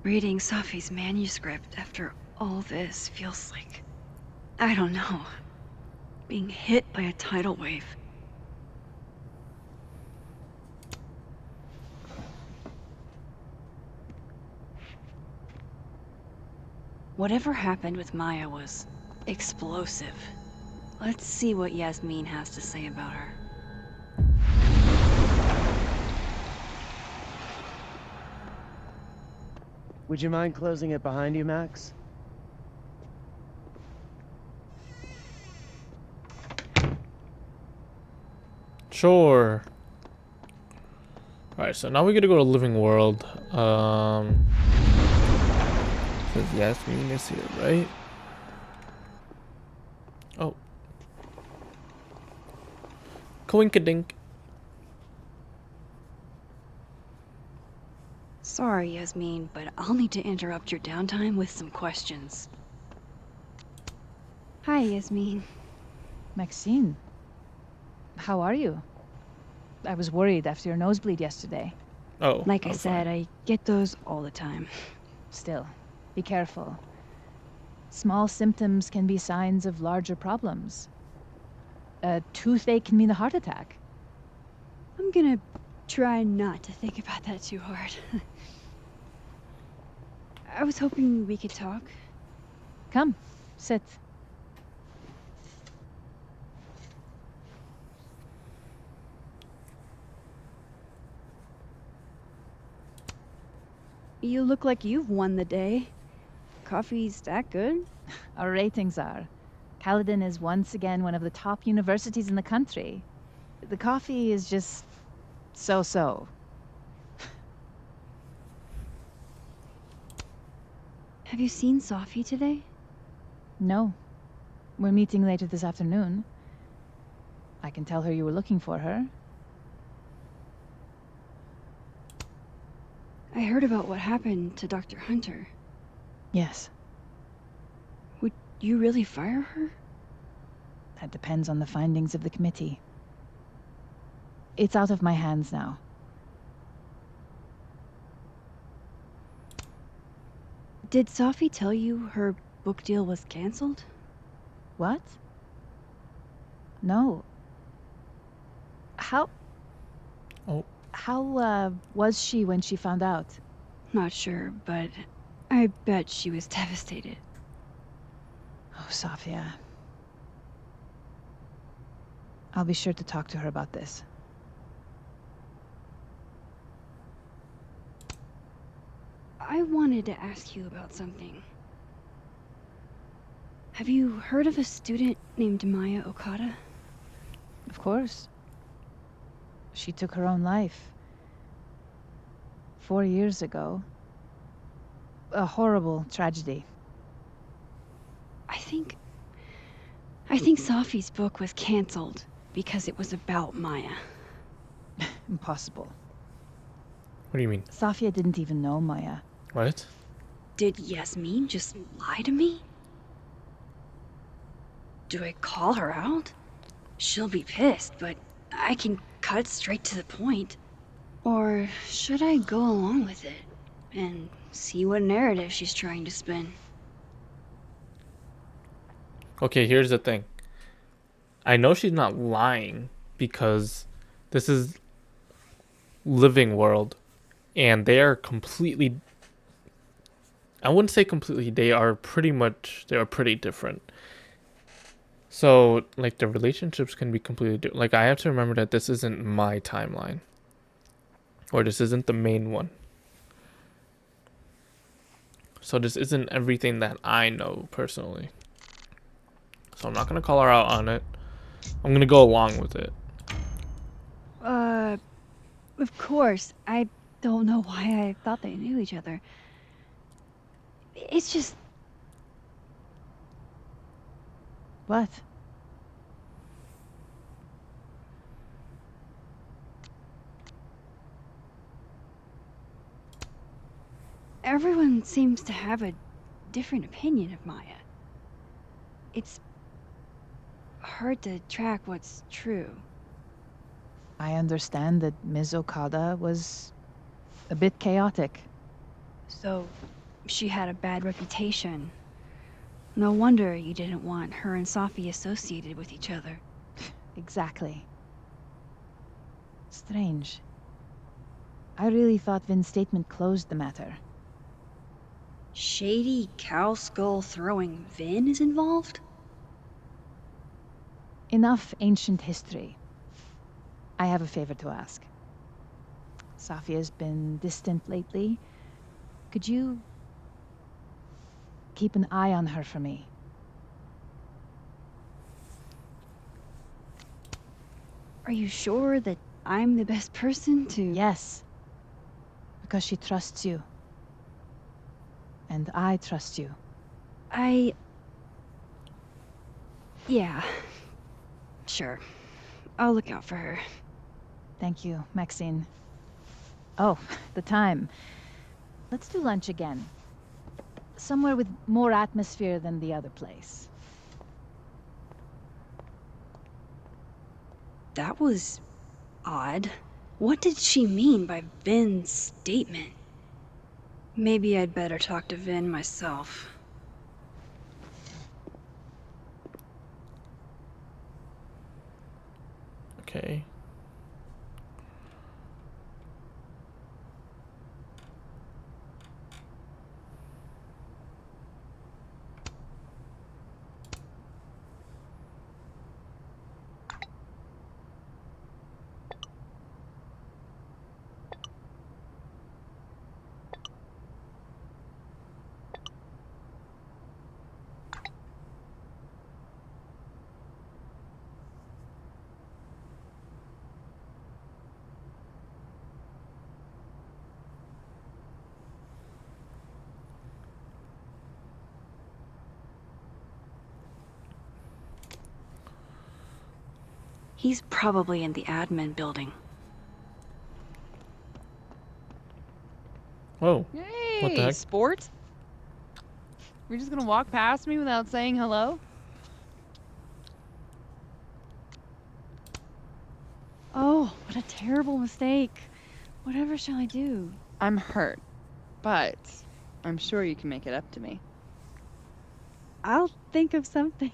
Speaker 2: Reading Safi's manuscript after all this feels like, I don't know, being hit by a tidal wave. Whatever happened with Maya was explosive. Let's see what Yasmin has to say about her.
Speaker 11: Would you mind closing it behind you, Max?
Speaker 1: Sure. Alright, so now we gotta go to Living World. Says Yasmin is here, right? Oh. Coinkadink.
Speaker 2: Sorry, Yasmin, but I'll need to interrupt your downtime with some questions. Hi, Yasmin.
Speaker 12: Maxine, how are you? I was worried after your nosebleed yesterday.
Speaker 1: Oh.
Speaker 2: Like I said, I get those all the time.
Speaker 12: Still, be careful. Small symptoms can be signs of larger problems. A toothache can mean a heart attack.
Speaker 2: I'm gonna try not to think about that too hard. I was hoping we could talk.
Speaker 12: Come, sit.
Speaker 2: You look like you've won the day. Coffee's that good?
Speaker 12: Our ratings are. Caledon is once again one of the top universities in the country. The coffee is just so-so.
Speaker 2: Have you seen Safi today?
Speaker 12: No. We're meeting later this afternoon. I can tell her you were looking for her.
Speaker 2: I heard about what happened to Dr. Hunter.
Speaker 12: Yes.
Speaker 2: Would you really fire her?
Speaker 12: That depends on the findings of the committee. It's out of my hands now.
Speaker 2: Did Safi tell you her book deal was canceled?
Speaker 12: What? No. How...
Speaker 1: Oh.
Speaker 12: How, was she when she found out?
Speaker 2: Not sure, but I bet she was devastated.
Speaker 12: Oh, Safia. I'll be sure to talk to her about this.
Speaker 2: I wanted to ask you about something. Have you heard of a student named Maya Okada?
Speaker 12: Of course. She took her own life. 4 years ago. A horrible tragedy.
Speaker 2: I think Safi's book was canceled because it was about Maya.
Speaker 12: Impossible.
Speaker 1: What do you mean?
Speaker 12: Safia didn't even know Maya.
Speaker 1: What?
Speaker 2: Did Yasmin just lie to me? Do I call her out? She'll be pissed, but I can cut straight to the point. Or should I go along with it and see what narrative she's trying to spin?
Speaker 1: Okay, here's the thing. I know she's not lying because this is Living World and they are completely, I wouldn't say completely, they are pretty different. So, like, the relationships can be completely different. Like, I have to remember that this isn't my timeline. Or this isn't the main one. So this isn't everything that I know personally. So I'm not gonna call her out on it. I'm gonna go along with it.
Speaker 2: Of course. I don't know why I thought they knew each other. It's just...
Speaker 12: What?
Speaker 2: Everyone seems to have a different opinion of Maya. It's hard to track what's true.
Speaker 12: I understand that Ms. Okada was a bit chaotic.
Speaker 2: So, she had a bad reputation. No wonder you didn't want her and Safi associated with each other.
Speaker 12: Exactly. Strange. I really thought Vin's statement closed the matter.
Speaker 2: Shady cow skull throwing Vin is involved?
Speaker 12: Enough ancient history. I have a favor to ask. Safia's been distant lately. Could you keep an eye on her for me?
Speaker 2: Are you sure that I'm the best person to...
Speaker 12: Yes. Because she trusts you. And I trust you.
Speaker 2: Yeah. Sure. I'll look out for her.
Speaker 12: Thank you, Maxine. Oh, the time. Let's do lunch again. Somewhere with more atmosphere than the other place.
Speaker 2: That was... odd. What did she mean by Vin's statement? Maybe I'd better talk to Vin myself.
Speaker 1: Okay.
Speaker 2: He's probably in the admin building.
Speaker 1: Whoa.
Speaker 4: Hey,
Speaker 1: What the heck?
Speaker 4: sport? You're just gonna walk past me without saying hello?
Speaker 2: Oh, what a terrible mistake. Whatever shall I do?
Speaker 4: I'm hurt, but I'm sure you can make it up to me.
Speaker 2: I'll think of something.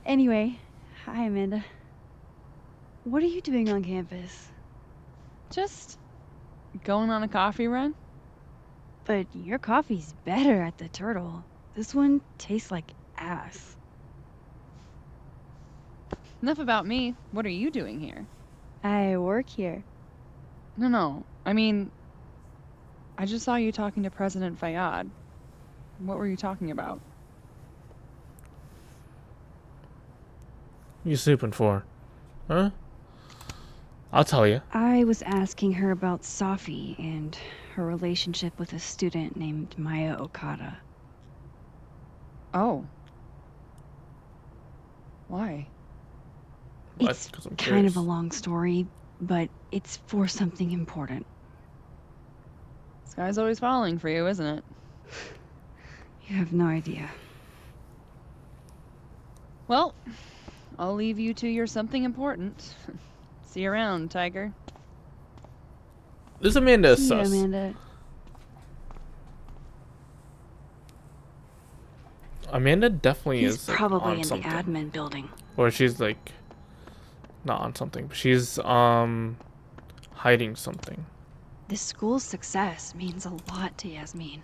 Speaker 2: Anyway, hi Amanda. What are you doing on campus?
Speaker 4: Just going on a coffee run?
Speaker 2: But your coffee's better at the Turtle. This one tastes like ass.
Speaker 4: Enough about me. What are you doing here?
Speaker 2: I work here.
Speaker 4: No. I mean, I just saw you talking to President Fayyad. What were you talking about?
Speaker 1: What you sleeping for? Huh? I'll tell you.
Speaker 2: I was asking her about Safi and her relationship with a student named Maya Okada.
Speaker 4: Oh. Why?
Speaker 1: What?
Speaker 2: It's
Speaker 1: 'Cause I'm
Speaker 2: kind of a
Speaker 1: curious.
Speaker 2: long story, but it's for something important.
Speaker 4: Sky's always falling for you, isn't it?
Speaker 2: You have no idea.
Speaker 4: Well, I'll leave you to your something important. See you around, Tiger.
Speaker 1: This Amanda is
Speaker 2: See you,
Speaker 1: sus.
Speaker 2: Amanda.
Speaker 1: Amanda definitely
Speaker 2: He's
Speaker 1: is like,
Speaker 2: probably
Speaker 1: on
Speaker 2: in
Speaker 1: something.
Speaker 2: the admin building.
Speaker 1: Or she's like not on something, but she's hiding something.
Speaker 2: This school's success means a lot to Yasmin.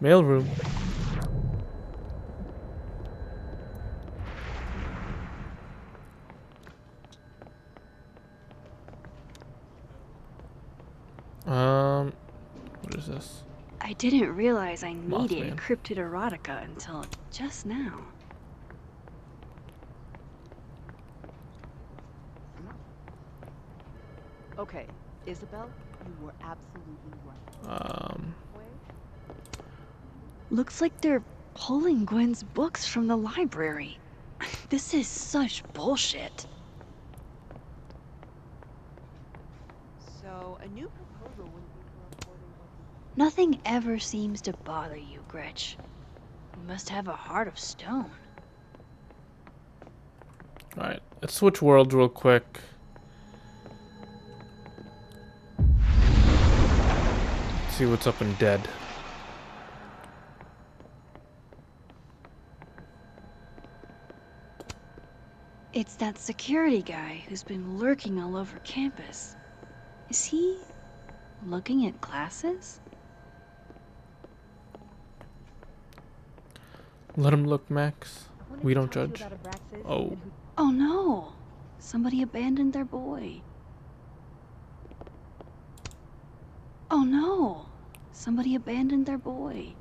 Speaker 1: Mailroom. What is this?
Speaker 2: I didn't realize I needed
Speaker 1: Mothman.
Speaker 2: cryptid erotica until just now.
Speaker 9: Okay, Isabel, you were absolutely right.
Speaker 2: Looks like they're pulling Gwen's books from the library. This is such bullshit.
Speaker 9: So, a new proposal wouldn't be for reporting what
Speaker 2: Nothing ever seems to bother you, Gretch. You must have a heart of stone.
Speaker 1: Alright, let's switch worlds real quick. See what's up in Dead.
Speaker 2: It's that security guy who's been lurking all over campus. Is he looking at classes?
Speaker 1: Let him look, Max. We don't judge. Oh.
Speaker 2: Oh no! Somebody abandoned their boy. Oh no! Somebody abandoned their boy.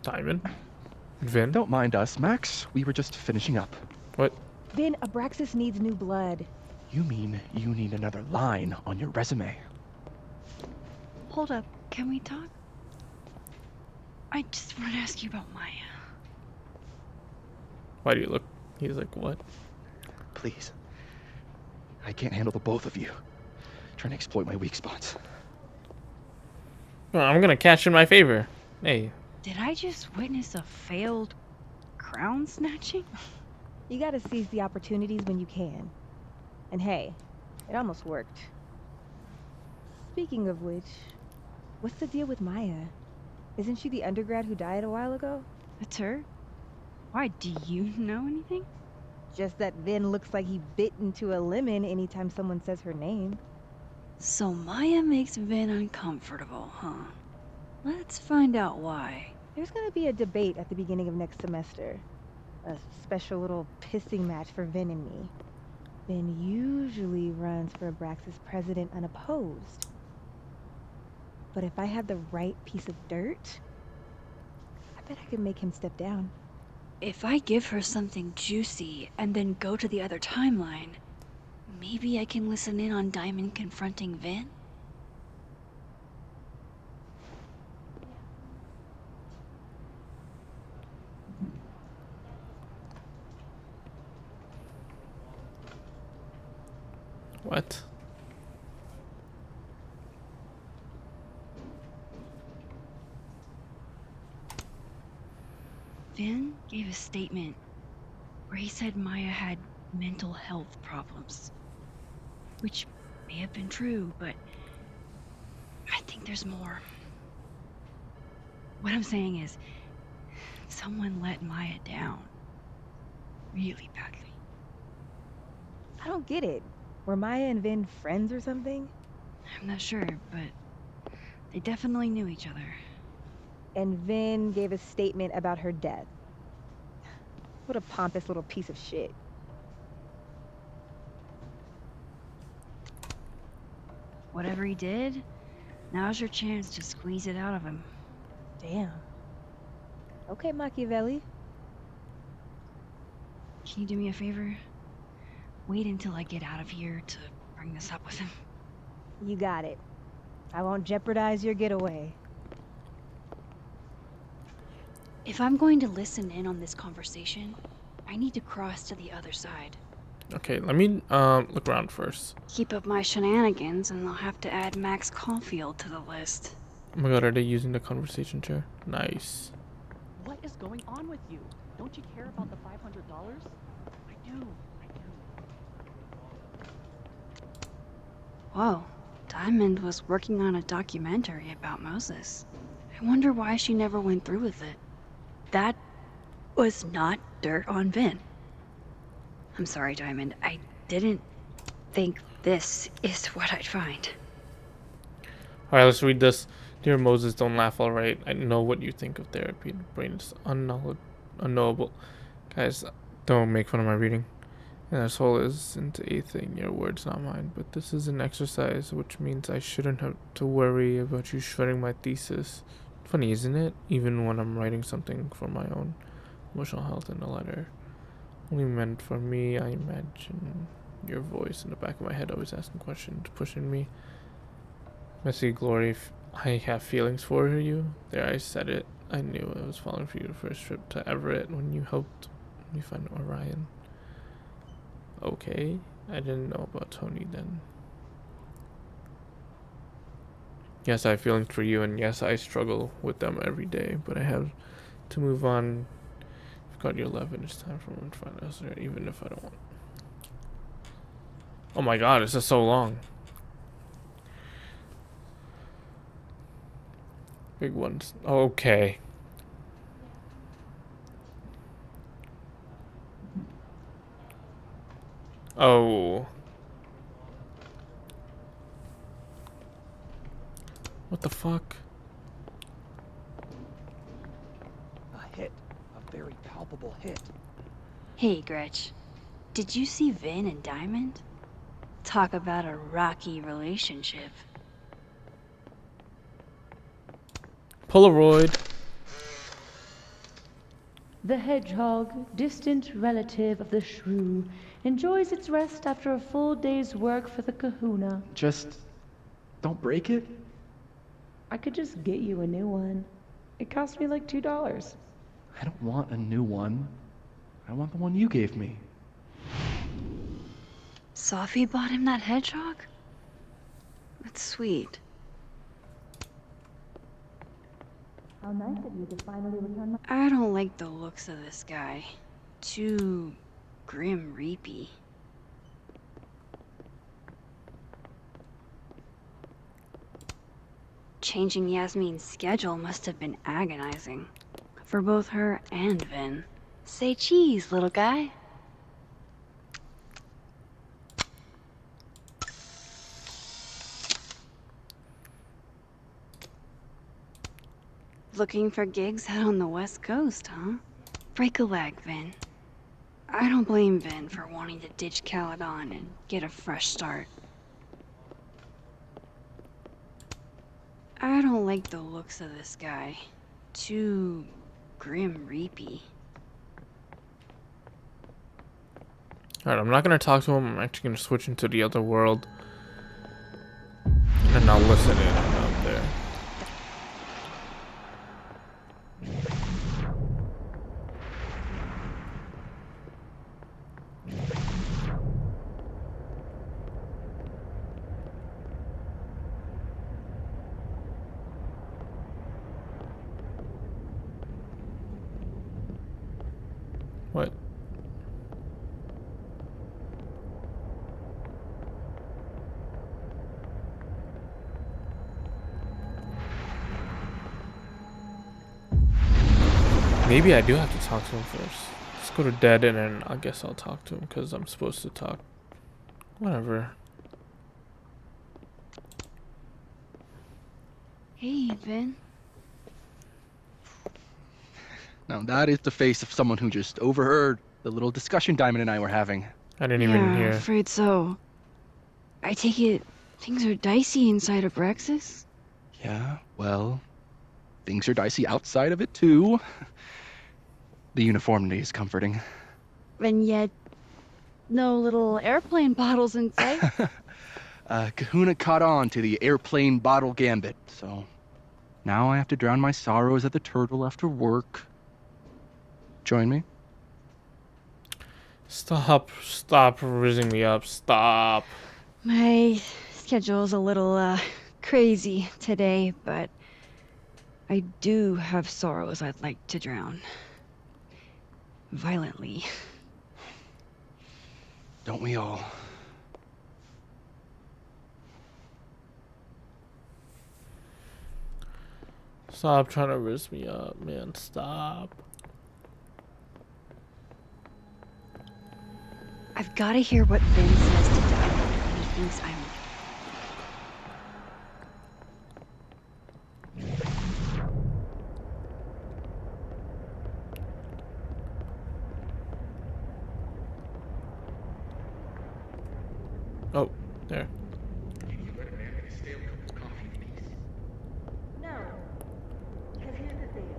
Speaker 1: Diamond? Vin?
Speaker 13: Don't mind us, Max. We were just finishing up.
Speaker 1: What?
Speaker 8: Vin, Abraxas needs new blood.
Speaker 13: You mean you need another line on your resume?
Speaker 2: Hold up, can we talk? I just want to ask you about Maya.
Speaker 1: Why do you look? He's like, what?
Speaker 13: Please. I can't handle the both of you. Trying to exploit my weak spots.
Speaker 1: Well, I'm gonna catch in my favor. Hey.
Speaker 2: Did I just witness a failed crown snatching?
Speaker 8: You gotta seize the opportunities when you can. And hey, it almost worked. Speaking of which, what's the deal with Maya? Isn't she the undergrad who died a while ago?
Speaker 2: That's her? Why, do you know anything?
Speaker 8: Just that Vin looks like he bit into a lemon anytime someone says her name.
Speaker 2: So Maya makes Vin uncomfortable, huh? Let's find out why.
Speaker 8: There's gonna be a debate at the beginning of next semester. A special little pissing match for Vin and me. Vin usually runs for Abraxas president unopposed. But if I had the right piece of dirt, I bet I could make him step down.
Speaker 2: If I give her something juicy and then go to the other timeline, maybe I can listen in on Diamond confronting Vin?
Speaker 1: What?
Speaker 2: Vin gave a statement where he said Maya had mental health problems. Which may have been true, but I think there's more. What I'm saying is, someone let Maya down. Really badly.
Speaker 8: I don't get it. Were Maya and Vin friends or something?
Speaker 2: I'm not sure, but they definitely knew each other.
Speaker 8: And Vin gave a statement about her death. What a pompous little piece of shit.
Speaker 2: Whatever he did, now's your chance to squeeze it out of him.
Speaker 8: Damn. Okay, Machiavelli.
Speaker 2: Can you do me a favor? Wait until I get out of here to bring this up with him.
Speaker 8: You got it. I won't jeopardize your getaway.
Speaker 2: If I'm going to listen in on this conversation, I need to cross to the other side.
Speaker 1: Okay, let me look around first.
Speaker 2: Keep up my shenanigans and I'll have to add Max Caulfield to the list.
Speaker 1: Oh my god, are they using the conversation chair? Nice.
Speaker 7: What is going on with you? Don't you care about the $500? I do.
Speaker 2: Whoa, Diamond was working on a documentary about Moses. I wonder why she never went through with it. That was not dirt on Vin. I'm sorry, Diamond. I didn't think this is what I'd find.
Speaker 1: Alright, let's read this. Dear Moses, don't laugh, alright? I know what you think of therapy. The brain is unknowable. Guys, don't make fun of my reading. And our soul isn't a thing, your words, not mine. But this is an exercise, which means I shouldn't have to worry about you shredding my thesis. Funny, isn't it? Even when I'm writing something for my own emotional health in a letter. Only meant for me, I imagine your voice in the back of my head always asking questions, pushing me. Messy Glory, I have feelings for you. There, I said it. I knew I was falling for you the first trip to Everett when you helped me find Orion. Okay, I didn't know about Tony then. Yes, I have feelings for you, and yes, I struggle with them every day, but I have to move on. I've got your love, and it's time for one to find us there, even if I don't want. Oh my god, this is so long. Big ones. Okay. Oh. What the fuck?
Speaker 13: A hit. A very palpable hit.
Speaker 2: Hey, Gretch. Did you see Vin and Diamond? Talk about a rocky relationship.
Speaker 1: Polaroid.
Speaker 14: The hedgehog, distant relative of the shrew, enjoys its rest after a full day's work for the kahuna.
Speaker 13: Just don't break it?
Speaker 14: I could just get you a new one. It cost me like $2.
Speaker 13: I don't want a new one. I want the one you gave me.
Speaker 2: Sophie bought him that hedgehog? That's sweet.
Speaker 14: How nice of you to finally return my...
Speaker 2: I don't like the looks of this guy. Too grim reapy. Changing Yasmin's schedule must have been agonizing. For both her and Vin. Say cheese, little guy. Looking for gigs out on the West Coast, huh? Break a leg, Vin. I don't blame Vin for wanting to ditch Caledon and get a fresh start. I don't like the looks of this guy. Too grim reapy.
Speaker 1: Alright, I'm not gonna talk to him. I'm actually gonna switch into the other world. And I'll listen in out there. What? Maybe I do have to talk to him first. Let's go to Dead End and I guess I'll talk to him because I'm supposed to talk. Whatever.
Speaker 2: Hey, Vin.
Speaker 13: Now that is the face of someone who just overheard the little discussion Diamond and I were having.
Speaker 1: I didn't even hear.
Speaker 2: Afraid so. I take it things are dicey inside of Brexis?
Speaker 13: Yeah, well, things are dicey outside of it too. The uniformity is comforting.
Speaker 2: And yet, no little airplane bottles in sight.
Speaker 13: Kahuna caught on to the airplane bottle gambit, so now I have to drown my sorrows at the Turtle after work. Join me?
Speaker 1: Stop rizzing me up. Stop.
Speaker 2: My schedule's a little, crazy today, but I do have sorrows I'd like to drown. Violently.
Speaker 13: Don't we all?
Speaker 1: Stop trying to rizz me up, man. Stop.
Speaker 2: I've got to hear what Vin says to Diamond when he thinks I'm...
Speaker 1: There.
Speaker 5: Can you let a man get a stale cup of coffee in peace?
Speaker 14: No. Because here's the thing.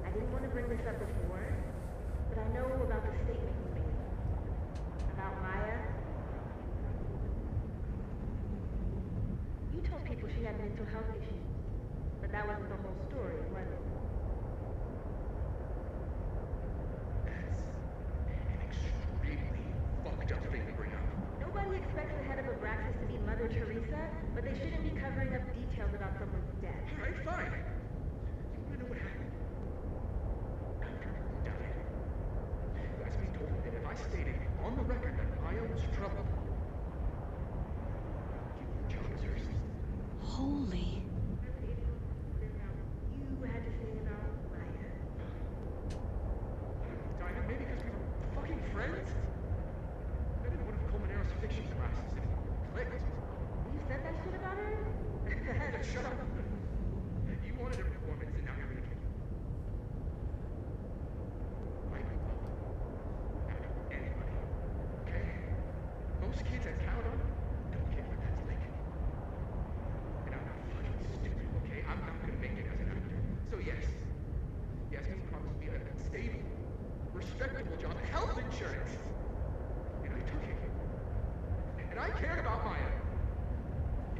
Speaker 14: I didn't want to bring this up before, but I know about the statement you made. About Maya. You told people she had mental health issues, but that wasn't the whole story, was it?
Speaker 5: Fucked up thing to bring up.
Speaker 14: Nobody expects the head of Abraxas to be Mother Teresa, but they shouldn't be covering up details about someone's death.
Speaker 5: Alright, fine. You wanna know what happened? After died. Yasmin told me that if I stated on the record that Maya was troubled, John deserves it.
Speaker 2: Holy.
Speaker 14: You had to say about Maya.
Speaker 5: Dinah, maybe because we were fucking friends? I didn't want to Colmenares fiction classes and clicked.
Speaker 14: You said that shit about her?
Speaker 5: Shut up. You wanted a performance and now you're gonna get it. I grew up after anybody, okay? Most kids I count on don't get where that's like. And I'm not fucking stupid, okay? I'm not gonna make it as an actor. So yes, Yasmin promised me a stable, respectable job, health insurance. And I took it. And I cared about Maya.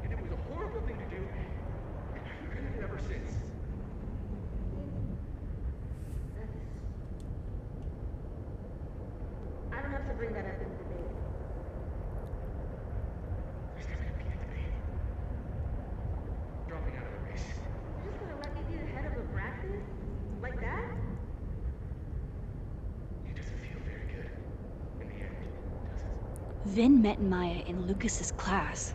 Speaker 5: And it was a horrible thing to do. And I've regretted it ever since.
Speaker 14: I don't have to bring that up in the debate.
Speaker 5: There's never gonna be a debate. Dropping out of the race.
Speaker 14: You're just gonna let me be the head of Abraxas? Like that?
Speaker 5: It doesn't feel very good. In the end, does it?
Speaker 2: Vin met Maya in Lucas's class.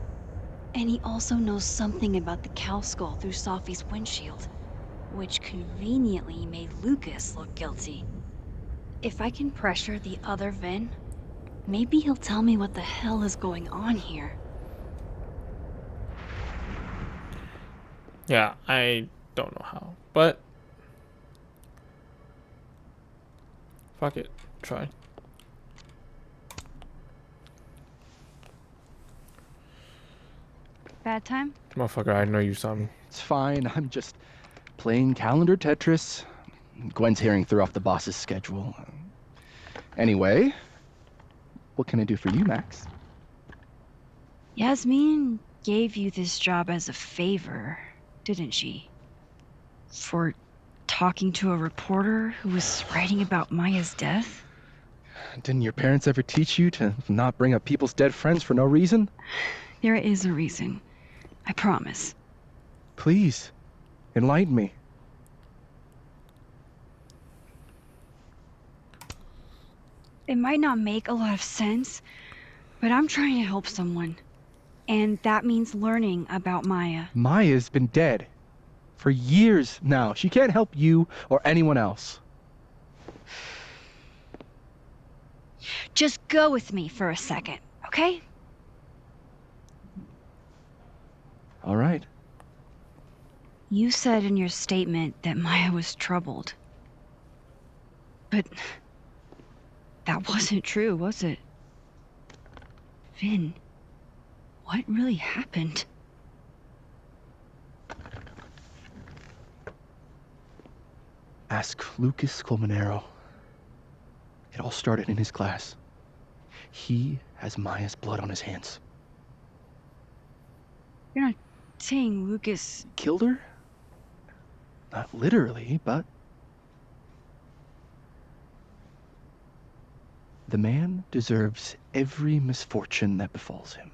Speaker 2: And he also knows something about the cow skull through Sophie's windshield, which conveniently made Lucas look guilty. If I can pressure the other Vin, maybe he'll tell me what the hell is going on here.
Speaker 1: Yeah, I don't know how, but fuck it, try.
Speaker 2: Bad time?
Speaker 1: Motherfucker, I know you saw me.
Speaker 13: It's fine. I'm just playing calendar Tetris. Gwen's hearing threw off the boss's schedule. Anyway, what can I do for you, Max?
Speaker 2: Yasmin gave you this job as a favor, didn't she? For talking to a reporter who was writing about Maya's death?
Speaker 13: Didn't your parents ever teach you to not bring up people's dead friends for no reason?
Speaker 2: There is a reason. I promise.
Speaker 13: Please, enlighten me.
Speaker 2: It might not make a lot of sense, but I'm trying to help someone. And that means learning about Maya.
Speaker 13: Maya's been dead for years now. She can't help you or anyone else.
Speaker 2: Just go with me for a second, okay?
Speaker 13: All right.
Speaker 2: You said in your statement that Maya was troubled. But that wasn't true, was it? Vin, what really happened?
Speaker 13: Ask Lucas Colmenero. It all started in his class. He has Maya's blood on his hands.
Speaker 2: You're not saying Lucas
Speaker 13: Killed her? Not literally, but... The man deserves every misfortune that befalls him.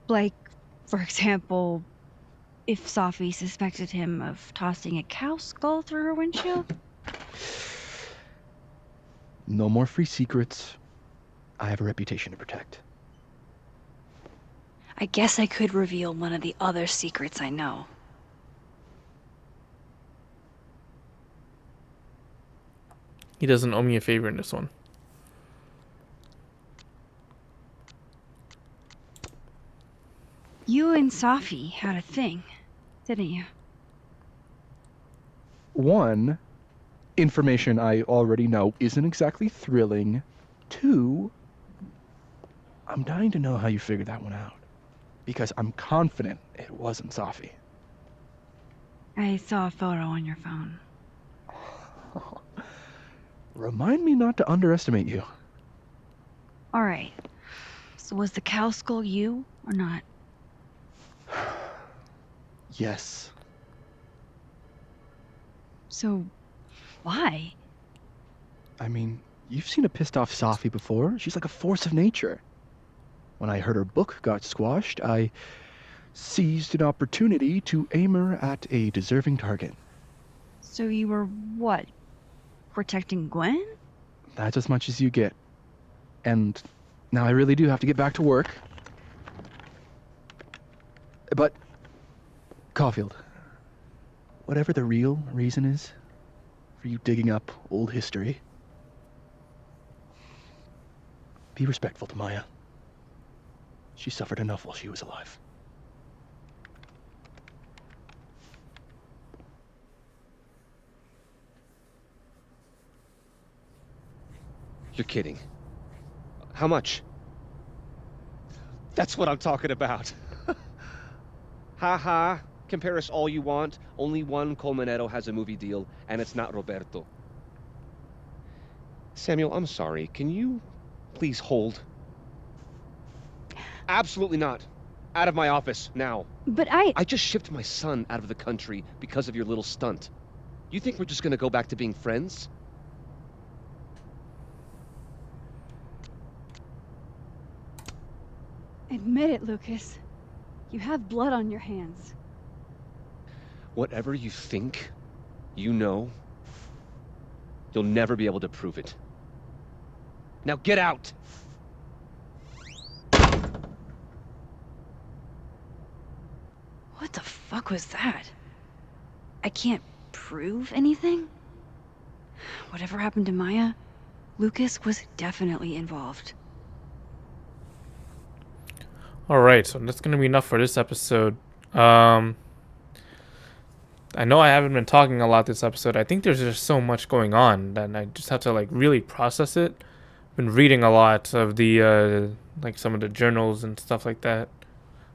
Speaker 2: Like, for example, if Sophie suspected him of tossing a cow skull through her windshield?
Speaker 13: No more free secrets. I have a reputation to protect.
Speaker 2: I guess I could reveal one of the other secrets I know.
Speaker 1: He doesn't owe me a favor in this one.
Speaker 2: You and Sophie had a thing, didn't you?
Speaker 13: One information I already know isn't exactly thrilling. 2, I'm dying to know how you figured that one out. Because I'm confident it wasn't Safi.
Speaker 2: I saw a photo on your phone.
Speaker 13: Remind me not to underestimate you.
Speaker 2: Alright. So was the cow skull you, or not?
Speaker 13: Yes.
Speaker 2: So, why?
Speaker 13: I mean, you've seen a pissed off Safi before. She's like a force of nature. When I heard her book got squashed, I seized an opportunity to aim her at a deserving target.
Speaker 2: So you were, what, protecting Gwen?
Speaker 13: That's as much as you get. And now I really do have to get back to work. But, Caulfield, whatever the real reason is for you digging up old history, be respectful to Maya. She suffered enough while she was alive.
Speaker 15: You're kidding. How much? That's what I'm talking about. Ha ha. Compare us all you want. Only one Colmenero has a movie deal, and it's not Roberto. Samuel, I'm sorry. Can you please hold? Absolutely not. Out of my office, now.
Speaker 2: But
Speaker 15: I just shipped my son out of the country because of your little stunt. You think we're just gonna go back to being friends?
Speaker 2: Admit it, Lucas. You have blood on your hands.
Speaker 15: Whatever you think, you know, you'll never be able to prove it. Now get out!
Speaker 2: What the fuck was that? I can't prove anything? Whatever happened to Maya, Lucas was definitely involved.
Speaker 1: Alright, so that's gonna be enough for this episode. I know I haven't been talking a lot this episode. I think there's just so much going on that I just have to like really process it. Been reading a lot of the like some of the journals and stuff like that,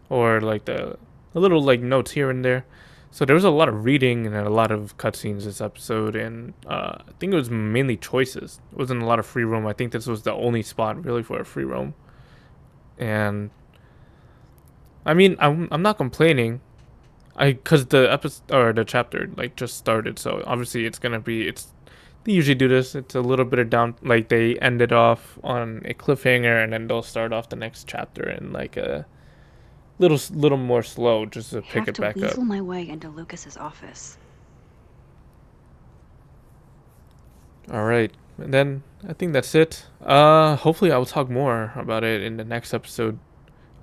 Speaker 1: or like a little like notes here and there. So there was a lot of reading and a lot of cutscenes this episode, and I think it was mainly choices. It wasn't a lot of free roam. I think this was the only spot really for a free roam, and I mean I'm not complaining. Cause the episode or the chapter like just started, so obviously they usually do this. It's a little bit of down, like they end it off on a cliffhanger, and then they'll start off the next chapter in like a little more slow, just to pick it back up.
Speaker 2: I have to weasel my way into Lucas's office.
Speaker 1: All right, and then I think that's it. Hopefully I'll talk more about it in the next episode.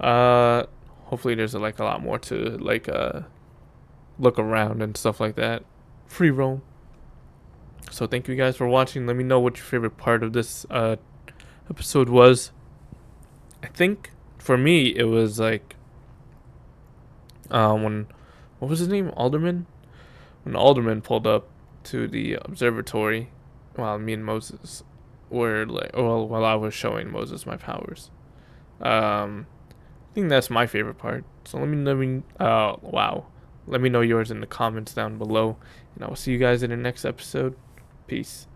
Speaker 1: Hopefully there's like a lot more to like look around and stuff like that. Free roam. So thank you guys for watching. Let me know what your favorite part of this episode was. I think for me it was like when what was his name? Alderman? When Alderman pulled up to the observatory while me and Moses were like while I was showing Moses my powers. I think that's my favorite part. So let me know yours in the comments down below, and I will see you guys in the next episode. Peace.